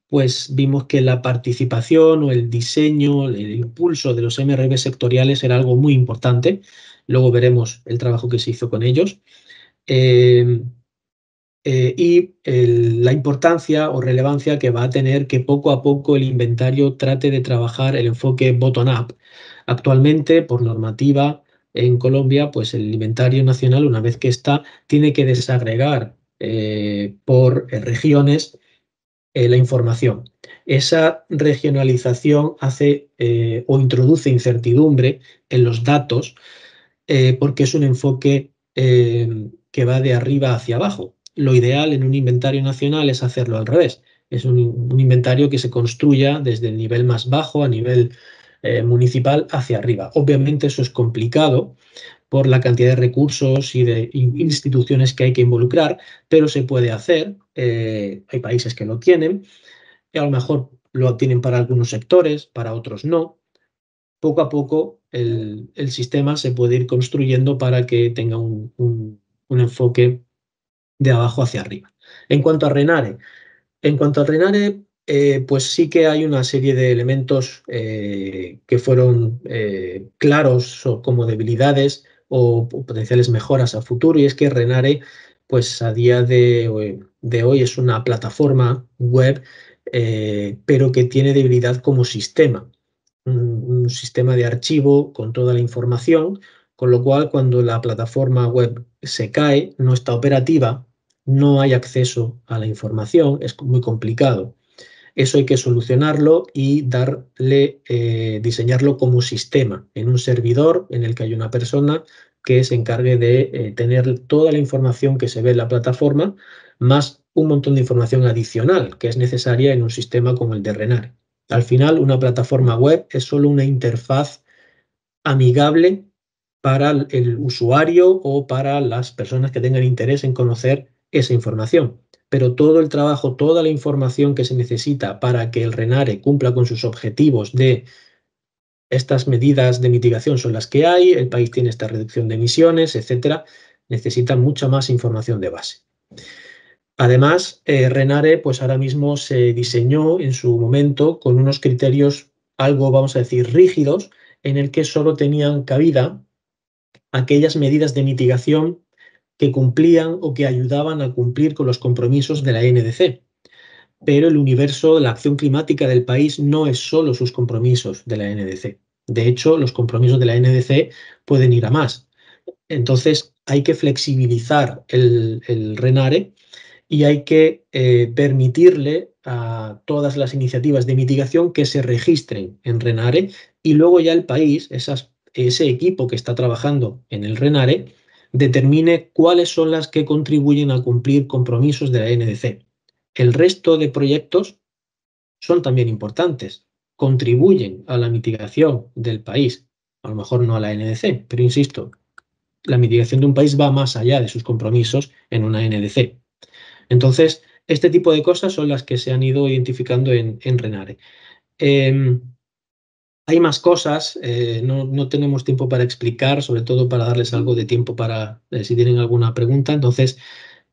pues vimos que la participación o el diseño, el impulso de los MRB sectoriales era algo muy importante. Luego veremos el trabajo que se hizo con ellos. Y la importancia o relevancia que va a tener que poco a poco el inventario trate de trabajar el enfoque bottom-up. Actualmente, por normativa, en Colombia, pues el inventario nacional, una vez que está, tiene que desagregar por regiones la información. Esa regionalización hace o introduce incertidumbre en los datos porque es un enfoque que va de arriba hacia abajo. Lo ideal en un inventario nacional es hacerlo al revés. Es un inventario que se construya desde el nivel más bajo a nivel municipal hacia arriba. Obviamente eso es complicado por la cantidad de recursos y de instituciones que hay que involucrar, pero se puede hacer. Hay países que lo tienen, y a lo mejor lo tienen para algunos sectores, para otros no. Poco a poco el sistema se puede ir construyendo para que tenga un enfoque de abajo hacia arriba. En cuanto a Renare, pues sí que hay una serie de elementos que fueron claros como debilidades o potenciales mejoras a futuro, y es que Renare, pues a día de hoy es una plataforma web, pero que tiene debilidad como sistema, un sistema de archivo con toda la información, con lo cual cuando la plataforma web se cae, no está operativa, no hay acceso a la información, es muy complicado. Eso hay que solucionarlo y diseñarlo como sistema en un servidor en el que hay una persona que se encargue de tener toda la información que se ve en la plataforma, más un montón de información adicional que es necesaria en un sistema como el de Renare. Al final, una plataforma web es solo una interfaz amigable para el usuario o para las personas que tengan interés en conocer esa información. Pero todo el trabajo, toda la información que se necesita para que el Renare cumpla con sus objetivos de estas medidas de mitigación son las que hay, el país tiene esta reducción de emisiones, etcétera, necesita mucha más información de base. Además, Renare, pues ahora mismo se diseñó en su momento con unos criterios algo, vamos a decir, rígidos, en el que solo tenían cabida aquellas medidas de mitigación que cumplían o que ayudaban a cumplir con los compromisos de la NDC. Pero el universo, la acción climática del país no es solo sus compromisos de la NDC. De hecho, los compromisos de la NDC pueden ir a más. Entonces, hay que flexibilizar el Renare y hay que permitirle a todas las iniciativas de mitigación que se registren en Renare, y luego ya el país, ese equipo que está trabajando en el Renare, determine cuáles son las que contribuyen a cumplir compromisos de la NDC. El resto de proyectos son también importantes, contribuyen a la mitigación del país, a lo mejor no a la NDC, pero insisto, la mitigación de un país va más allá de sus compromisos en una NDC. Entonces, este tipo de cosas son las que se han ido identificando en Renare. Hay más cosas, no tenemos tiempo para explicar, sobre todo para darles algo de tiempo para si tienen alguna pregunta. Entonces,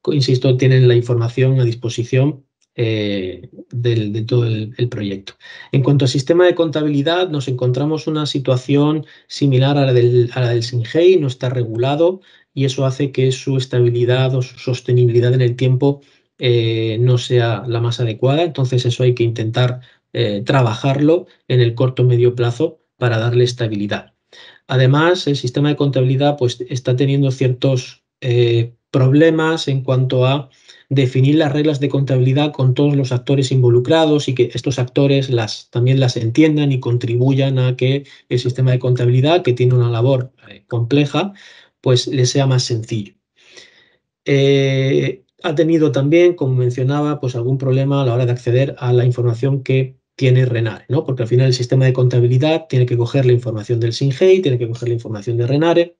insisto, tienen la información a disposición de todo el proyecto. En cuanto al sistema de contabilidad, nos encontramos una situación similar a la del SINGEI, no está regulado, y eso hace que su estabilidad o su sostenibilidad en el tiempo no sea la más adecuada. Entonces eso hay que intentar trabajarlo en el corto o medio plazo para darle estabilidad. Además, el sistema de contabilidad pues, está teniendo ciertos problemas en cuanto a definir las reglas de contabilidad con todos los actores involucrados y que estos actores también las entiendan y contribuyan a que el sistema de contabilidad, que tiene una labor compleja, pues les sea más sencillo. Ha tenido también, como mencionaba, pues algún problema a la hora de acceder a la información que tiene Renare, ¿no? Porque al final el sistema de contabilidad tiene que coger la información del SINGEI, tiene que coger la información de Renare,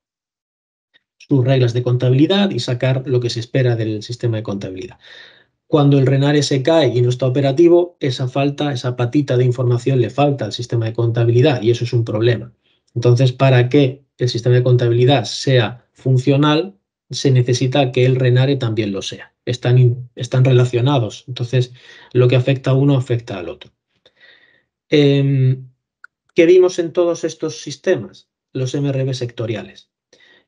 sus reglas de contabilidad y sacar lo que se espera del sistema de contabilidad. Cuando el Renare se cae y no está operativo, esa patita de información le falta al sistema de contabilidad y eso es un problema. Entonces, para que el sistema de contabilidad sea funcional, se necesita que el Renare también lo sea. Están relacionados. Entonces, lo que afecta a uno afecta al otro. ¿Qué vimos en todos estos sistemas? Los MRV sectoriales.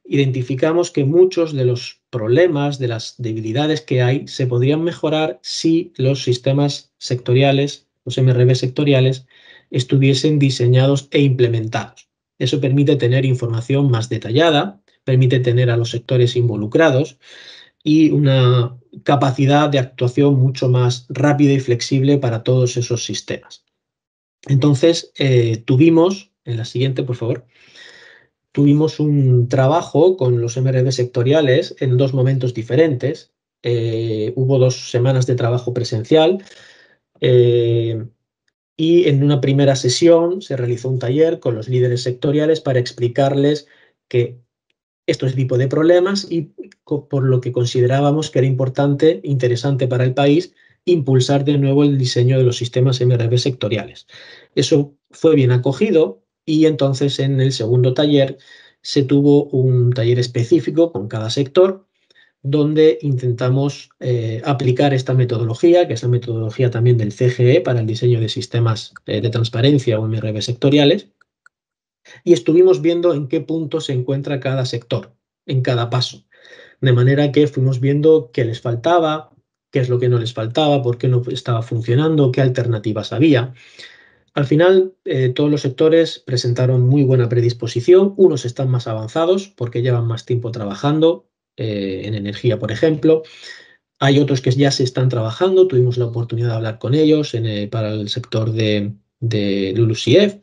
Identificamos que muchos de los problemas, de las debilidades que hay, se podrían mejorar si los sistemas sectoriales, los MRV sectoriales, estuviesen diseñados e implementados. Eso permite tener información más detallada, permite tener a los sectores involucrados y una capacidad de actuación mucho más rápida y flexible para todos esos sistemas. Entonces, tuvimos, en la siguiente, por favor, tuvimos un trabajo con los MRV sectoriales en 2 momentos diferentes. Hubo 2 semanas de trabajo presencial y en una primera sesión se realizó un taller con los líderes sectoriales para explicarles que este tipo de problemas y por lo que considerábamos que era importante, interesante para el país, impulsar de nuevo el diseño de los sistemas MRV sectoriales. Eso fue bien acogido y entonces en el segundo taller se tuvo un taller específico con cada sector donde intentamos aplicar esta metodología, que es la metodología también del CGE para el diseño de sistemas de transparencia o MRV sectoriales, y estuvimos viendo en qué punto se encuentra cada sector, en cada paso. De manera que fuimos viendo qué les faltaba, qué es lo que no les faltaba, por qué no estaba funcionando, qué alternativas había. Al final, todos los sectores presentaron muy buena predisposición. Unos están más avanzados porque llevan más tiempo trabajando, en energía, por ejemplo. Hay otros que ya se están trabajando. Tuvimos la oportunidad de hablar con ellos para el sector de LULUCF.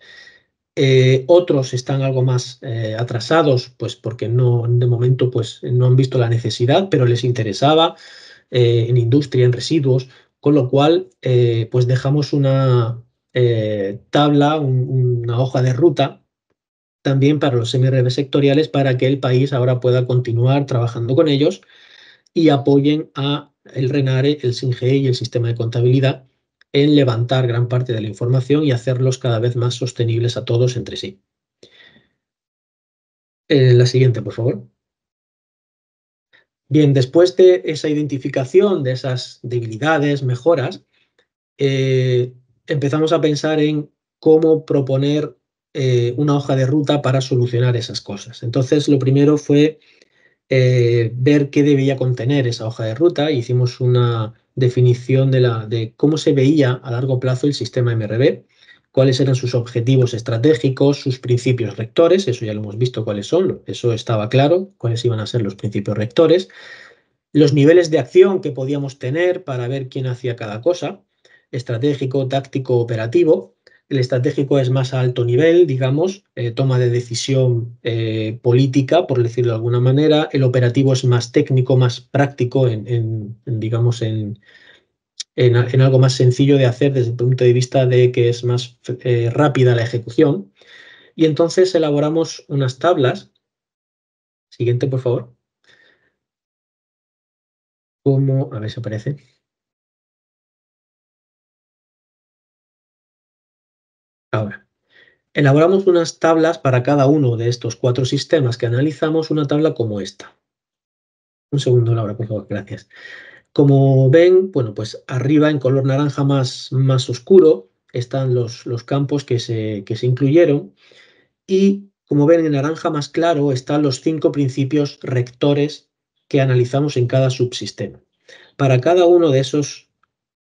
Otros están algo más atrasados, pues porque no, de momento pues, no han visto la necesidad, pero les interesaba en industria, en residuos, con lo cual pues dejamos una tabla, una hoja de ruta también para los MRV sectoriales para que el país ahora pueda continuar trabajando con ellos y apoyen a el RENARE, el SINGEI y el sistema de contabilidad en levantar gran parte de la información y hacerlos cada vez más sostenibles a todos entre sí. La siguiente, por favor. Bien, después de esa identificación de esas debilidades, mejoras, empezamos a pensar en cómo proponer una hoja de ruta para solucionar esas cosas. Entonces, lo primero fue ver qué debía contener esa hoja de ruta. Hicimos una definición de cómo se veía a largo plazo el sistema MRV, cuáles eran sus objetivos estratégicos, sus principios rectores, eso ya lo hemos visto cuáles son, eso estaba claro, cuáles iban a ser los principios rectores, los niveles de acción que podíamos tener para ver quién hacía cada cosa, estratégico, táctico, operativo. El estratégico es más a alto nivel, digamos, toma de decisión política, por decirlo de alguna manera. El operativo es más técnico, más práctico, digamos, en algo más sencillo de hacer desde el punto de vista de que es más rápida la ejecución. Y entonces elaboramos unas tablas. Siguiente, por favor. A ver si aparece. Ahora. Elaboramos unas tablas para cada uno de estos 4 sistemas que analizamos, una tabla como esta. Un segundo, Laura, por favor, gracias. Como ven, bueno, pues arriba en color naranja más oscuro están los campos que se incluyeron y como ven en naranja más claro están los 5 principios rectores que analizamos en cada subsistema. Para cada uno de esos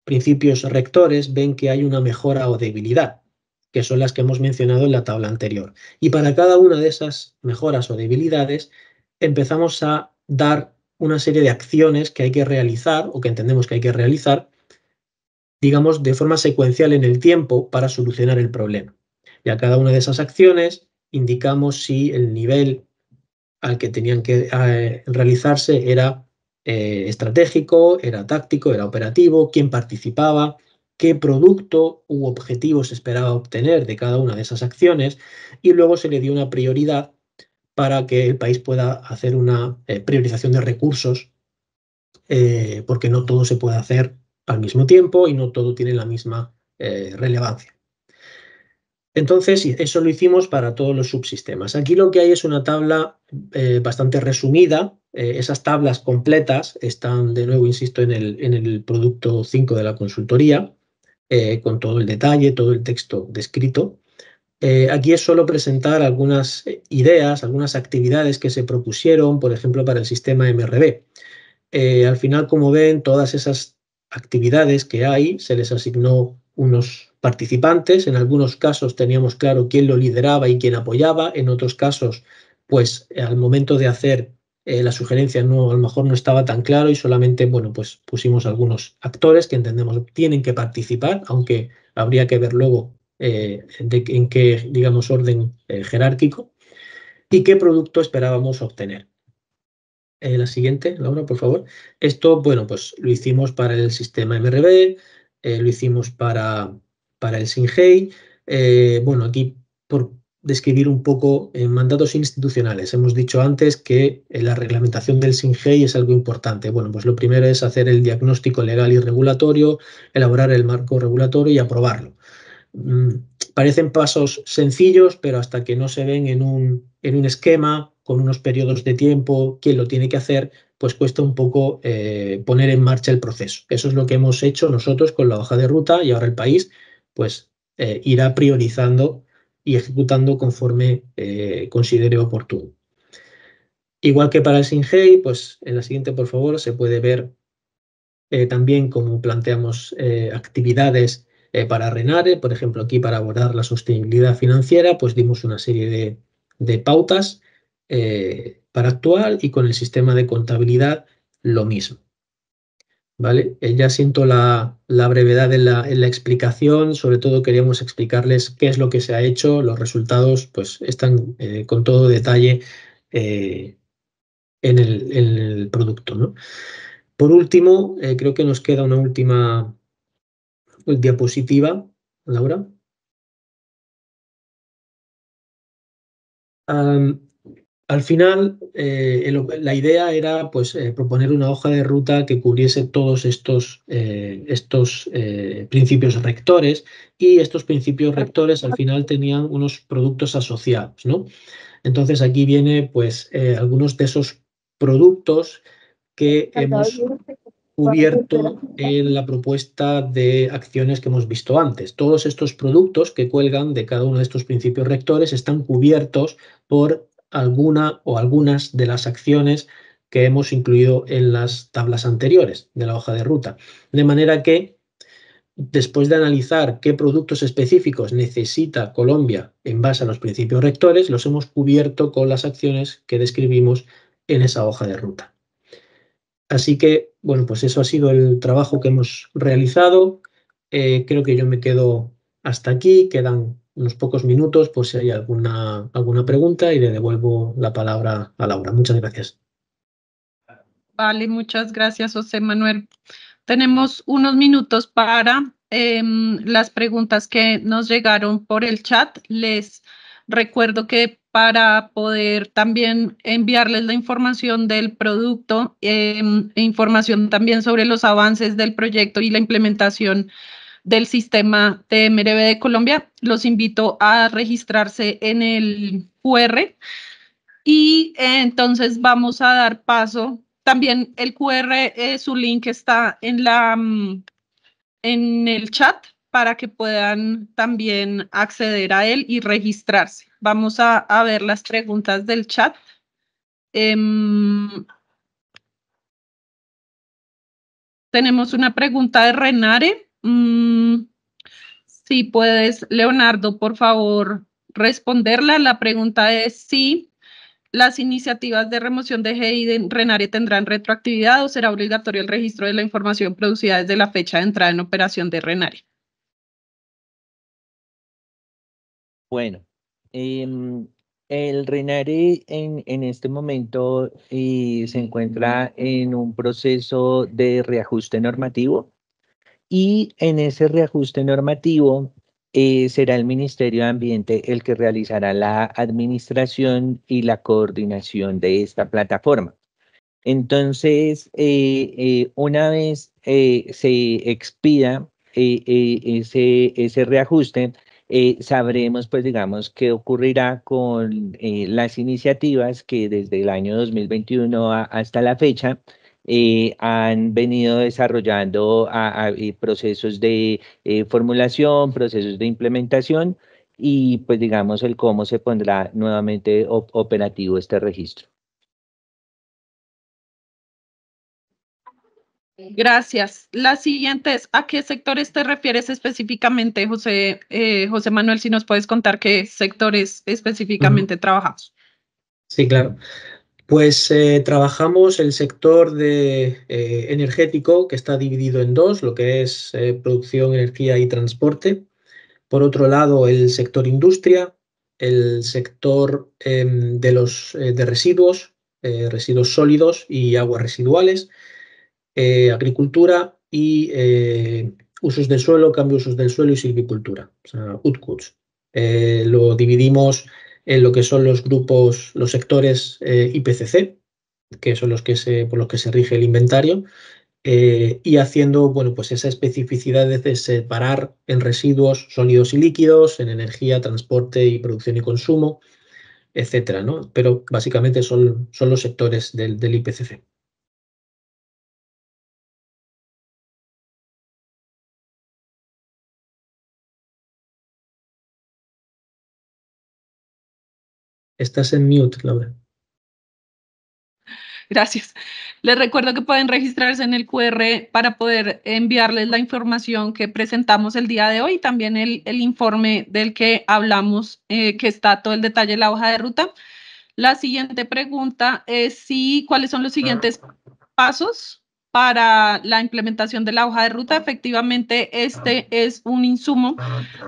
principios rectores ven que hay una mejora o debilidad, que son las que hemos mencionado en la tabla anterior. Y para cada una de esas mejoras o debilidades empezamos a dar una serie de acciones que hay que realizar o que entendemos que hay que realizar, digamos, de forma secuencial en el tiempo para solucionar el problema. Y a cada una de esas acciones indicamos si el nivel al que tenían que realizarse era estratégico, era táctico, era operativo, quién participaba, qué producto u objetivo se esperaba obtener de cada una de esas acciones y luego se le dio una prioridad para que el país pueda hacer una priorización de recursos porque no todo se puede hacer al mismo tiempo y no todo tiene la misma relevancia. Entonces, eso lo hicimos para todos los subsistemas. Aquí lo que hay es una tabla bastante resumida. Esas tablas completas están, de nuevo, insisto, en el producto 5 de la consultoría, con todo el detalle, todo el texto descrito. Aquí es solo presentar algunas ideas, algunas actividades que se propusieron, por ejemplo, para el sistema MRV. Al final, como ven, todas esas actividades que hay, se les asignó unos participantes. En algunos casos teníamos claro quién lo lideraba y quién apoyaba. En otros casos, pues al momento de hacer la sugerencia a lo mejor no estaba tan claro y solamente, bueno, pues pusimos algunos actores que entendemos tienen que participar, aunque habría que ver luego en qué, digamos, orden jerárquico y qué producto esperábamos obtener. La siguiente, Laura, por favor. Esto, bueno, pues lo hicimos para el sistema MRB, lo hicimos para el SINGEI. Bueno, aquí por describir un poco mandatos institucionales. Hemos dicho antes que la reglamentación del SINGEI es algo importante. Bueno, pues lo primero es hacer el diagnóstico legal y regulatorio, elaborar el marco regulatorio y aprobarlo. Parecen pasos sencillos, pero hasta que no se ven en un esquema, con unos periodos de tiempo, quién lo tiene que hacer, pues cuesta un poco poner en marcha el proceso. Eso es lo que hemos hecho nosotros con la hoja de ruta y ahora el país pues irá priorizando y ejecutando conforme considere oportuno. Igual que para el SINGEI, pues en la siguiente, por favor, se puede ver también cómo planteamos actividades para Renare, por ejemplo, aquí para abordar la sostenibilidad financiera, pues dimos una serie de pautas para actuar y con el sistema de contabilidad lo mismo. ¿Vale? Ya siento la brevedad en la explicación, sobre todo queríamos explicarles qué es lo que se ha hecho, los resultados pues están con todo detalle en el producto, ¿no? Por último, creo que nos queda una última diapositiva, Laura. Al final, la idea era pues, proponer una hoja de ruta que cubriese todos estos principios rectores y estos principios rectores al final tenían unos productos asociados, ¿no? Entonces aquí viene pues algunos de esos productos que hemos cubierto en la propuesta de acciones que hemos visto antes. Todos estos productos que cuelgan de cada uno de estos principios rectores están cubiertos por alguna o algunas de las acciones que hemos incluido en las tablas anteriores de la hoja de ruta. De manera que, después de analizar qué productos específicos necesita Colombia en base a los principios rectores, los hemos cubierto con las acciones que describimos en esa hoja de ruta. Así que, bueno, pues eso ha sido el trabajo que hemos realizado. Creo que yo me quedo hasta aquí. Quedan unos pocos minutos por si hay alguna pregunta y le devuelvo la palabra a Laura. Muchas gracias. Vale, muchas gracias, José Manuel. Tenemos unos minutos para las preguntas que nos llegaron por el chat. Les recuerdo que para poder también enviarles la información del producto e información también sobre los avances del proyecto y la implementación del sistema de MRB de Colombia, los invito a registrarse en el QR y entonces vamos a dar paso. También el QR, su link está en el chat para que puedan también acceder a él y registrarse. Vamos a ver las preguntas del chat. Tenemos una pregunta de Renare. Si puedes, Leonardo, por favor, responderla. La pregunta es si las iniciativas de remoción de GI de Renare tendrán retroactividad o será obligatorio el registro de la información producida desde la fecha de entrada en operación de Renare. Bueno, el Renare en este momento se encuentra en un proceso de reajuste normativo y en ese reajuste normativo será el Ministerio de Ambiente el que realizará la administración y la coordinación de esta plataforma. Entonces, una vez se expida ese reajuste, sabremos, pues, digamos, qué ocurrirá con las iniciativas que desde el año 2021 hasta la fecha han venido desarrollando procesos de formulación, procesos de implementación y, pues, digamos, el cómo se pondrá nuevamente operativo este registro. Gracias. La siguiente es, ¿a qué sectores te refieres específicamente, José, José Manuel? Si nos puedes contar qué sectores específicamente trabajamos. Sí, claro. Pues trabajamos el sector energético, que está dividido en dos, lo que es producción, energía y transporte. Por otro lado, el sector industria, el sector de residuos, residuos sólidos y aguas residuales, agricultura y usos del suelo, cambio de usos del suelo y silvicultura, o sea, UTCUS. Lo dividimos en lo que son los grupos, los sectores IPCC, que son por los que se rige el inventario, y haciendo, bueno, pues esa especificidad de separar en residuos sólidos y líquidos, en energía, transporte y producción y consumo, etcétera, ¿no? Pero básicamente son los sectores del IPCC. Estás en mute, Laura. Gracias. Les recuerdo que pueden registrarse en el QR para poder enviarles la información que presentamos el día de hoy, también el informe del que hablamos, que está todo el detalle en la hoja de ruta. La siguiente pregunta es ¿cuáles son los siguientes pasos para la implementación de la hoja de ruta? Efectivamente, este es un insumo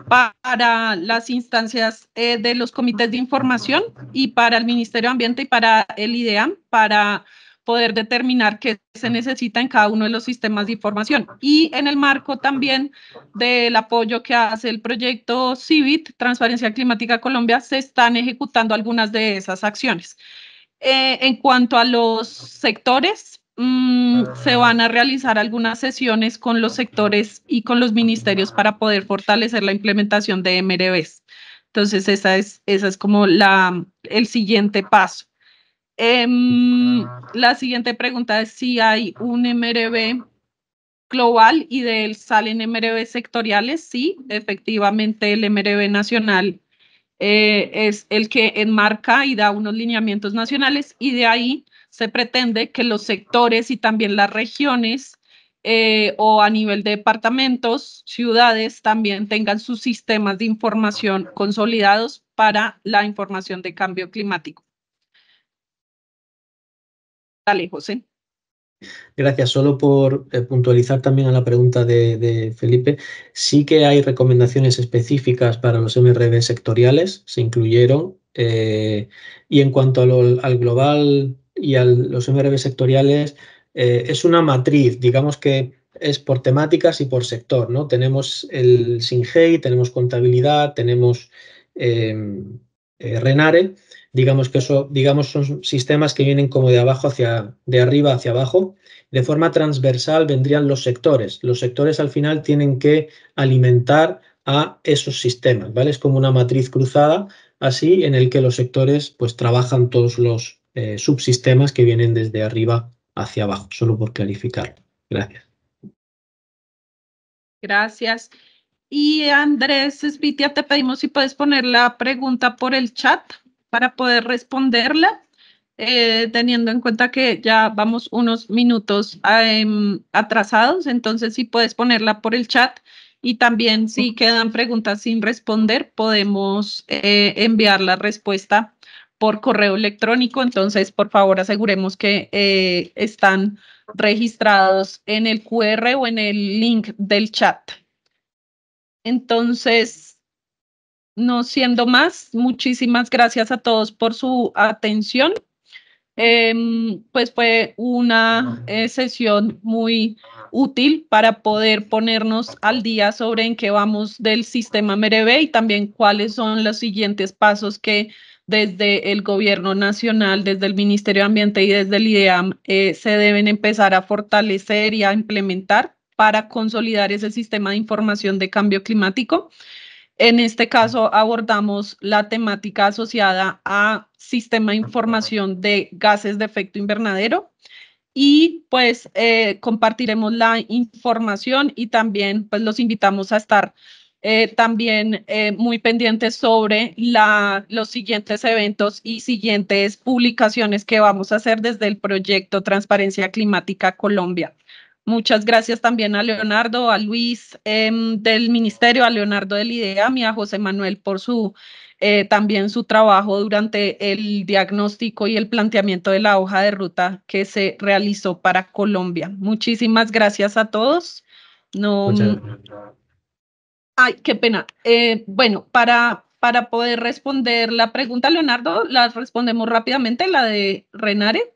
para las instancias de los comités de información y para el Ministerio de Ambiente y para el IDEAM, para poder determinar qué se necesita en cada uno de los sistemas de información. Y en el marco también del apoyo que hace el proyecto CIVIT, Transparencia Climática Colombia, se están ejecutando algunas de esas acciones. En cuanto a los sectores, se van a realizar algunas sesiones con los sectores y con los ministerios para poder fortalecer la implementación de MRVs. Entonces, esa es como el siguiente paso. La siguiente pregunta es si hay un MRV global y de él salen MRV sectoriales. Sí, efectivamente el MRV nacional es el que enmarca y da unos lineamientos nacionales y de ahí se pretende que los sectores y también las regiones o a nivel de departamentos, ciudades, también tengan sus sistemas de información consolidados para la información de cambio climático. Dale, José. Gracias. Solo por puntualizar también a la pregunta de Felipe, sí que hay recomendaciones específicas para los MRV sectoriales, se incluyeron. Y en cuanto al global y a los MRV sectoriales, es una matriz, digamos que es por temáticas y por sector, ¿no? Tenemos el SINGEI, tenemos contabilidad, tenemos RENARE. Digamos que son sistemas que vienen como de arriba hacia abajo. De forma transversal vendrían los sectores. Los sectores al final tienen que alimentar a esos sistemas, ¿vale? Es como una matriz cruzada, así, en el que los sectores pues trabajan todos los subsistemas que vienen desde arriba hacia abajo, solo por clarificar. Gracias. Gracias. Y Andrés Espitia, te pedimos si puedes poner la pregunta por el chat para poder responderla, teniendo en cuenta que ya vamos unos minutos atrasados, entonces si puedes ponerla por el chat y también si quedan preguntas sin responder, podemos enviar la respuesta por correo electrónico, entonces por favor aseguremos que están registrados en el QR o en el link del chat. Entonces, no siendo más, muchísimas gracias a todos por su atención. Pues fue una sesión muy útil para poder ponernos al día sobre en qué vamos del sistema MRV y también cuáles son los siguientes pasos que desde el Gobierno Nacional, desde el Ministerio de Ambiente y desde el IDEAM se deben empezar a fortalecer y a implementar para consolidar ese sistema de información de cambio climático. En este caso abordamos la temática asociada a sistema de información de gases de efecto invernadero y pues compartiremos la información y también pues los invitamos a estar también muy pendientes sobre los siguientes eventos y siguientes publicaciones que vamos a hacer desde el proyecto Transparencia Climática Colombia. Muchas gracias también a Leonardo, a Luis del Ministerio, a Leonardo del IDEAM y a José Manuel por también su trabajo durante el diagnóstico y el planteamiento de la hoja de ruta que se realizó para Colombia. Muchísimas gracias a todos. No, Muchas gracias. ay, qué pena. Bueno, para poder responder la pregunta, Leonardo, la respondemos rápidamente, la de Renare.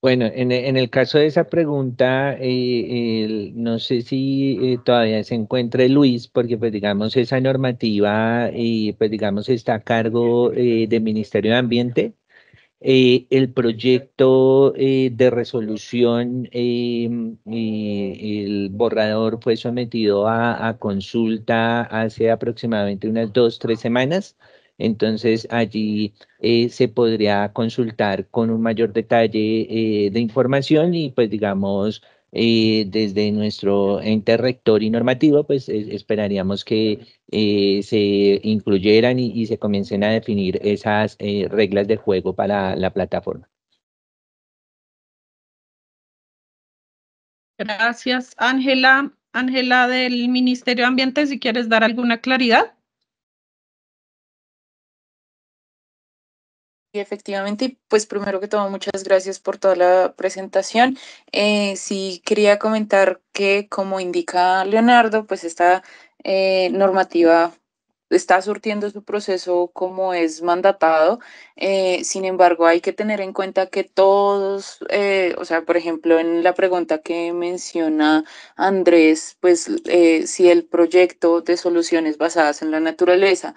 Bueno, en el caso de esa pregunta, no sé si todavía se encuentre Luis, porque pues digamos esa normativa, pues digamos está a cargo del Ministerio de Ambiente. El proyecto de resolución, el borrador fue sometido a consulta hace aproximadamente unas 2, 3 semanas. Entonces allí se podría consultar con un mayor detalle de información y pues digamos desde nuestro ente rector y normativo pues esperaríamos que se incluyeran y se comiencen a definir esas reglas de juego para la plataforma. Gracias, Ángela. Ángela del Ministerio de Ambiente, si quieres dar alguna claridad. Y efectivamente, pues primero que todo, muchas gracias por toda la presentación. Sí quería comentar que, como indica Leonardo, pues esta normativa está surtiendo su proceso como es mandatado. Sin embargo, hay que tener en cuenta que todos, o sea, por ejemplo, en la pregunta que menciona Andrés, pues si el proyecto de soluciones basadas en la naturaleza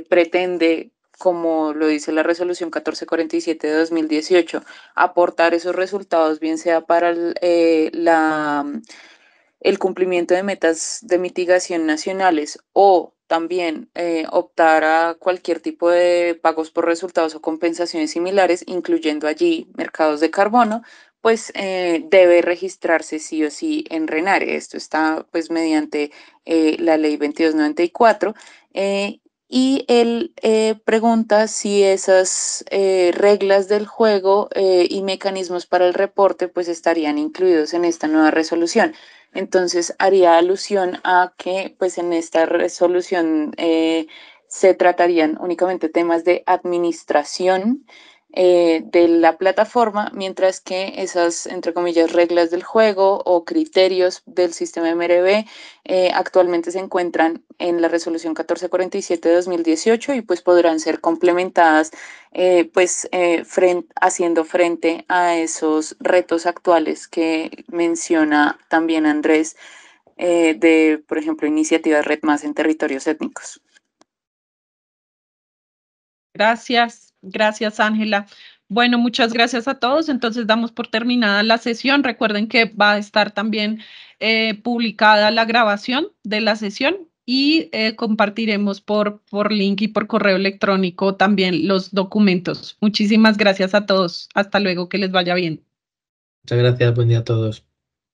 pretende, como lo dice la resolución 1447 de 2018, aportar esos resultados, bien sea para el cumplimiento de metas de mitigación nacionales o también optar a cualquier tipo de pagos por resultados o compensaciones similares, incluyendo allí mercados de carbono, pues debe registrarse sí o sí en RENARE. Esto está pues mediante la ley 2294. Y él pregunta si esas reglas del juego y mecanismos para el reporte pues estarían incluidos en esta nueva resolución. Entonces haría alusión a que pues en esta resolución se tratarían únicamente temas de administración de la plataforma, mientras que esas, entre comillas, reglas del juego o criterios del sistema MRB actualmente se encuentran en la resolución 1447 de 2018 y pues podrán ser complementadas haciendo frente a esos retos actuales que menciona también Andrés de, por ejemplo, iniciativas Red Más en territorios étnicos. Gracias, gracias, Ángela. Bueno, muchas gracias a todos. Entonces damos por terminada la sesión. Recuerden que va a estar también publicada la grabación de la sesión y compartiremos por link y por correo electrónico también los documentos. Muchísimas gracias a todos. Hasta luego, que les vaya bien. Muchas gracias, buen día a todos.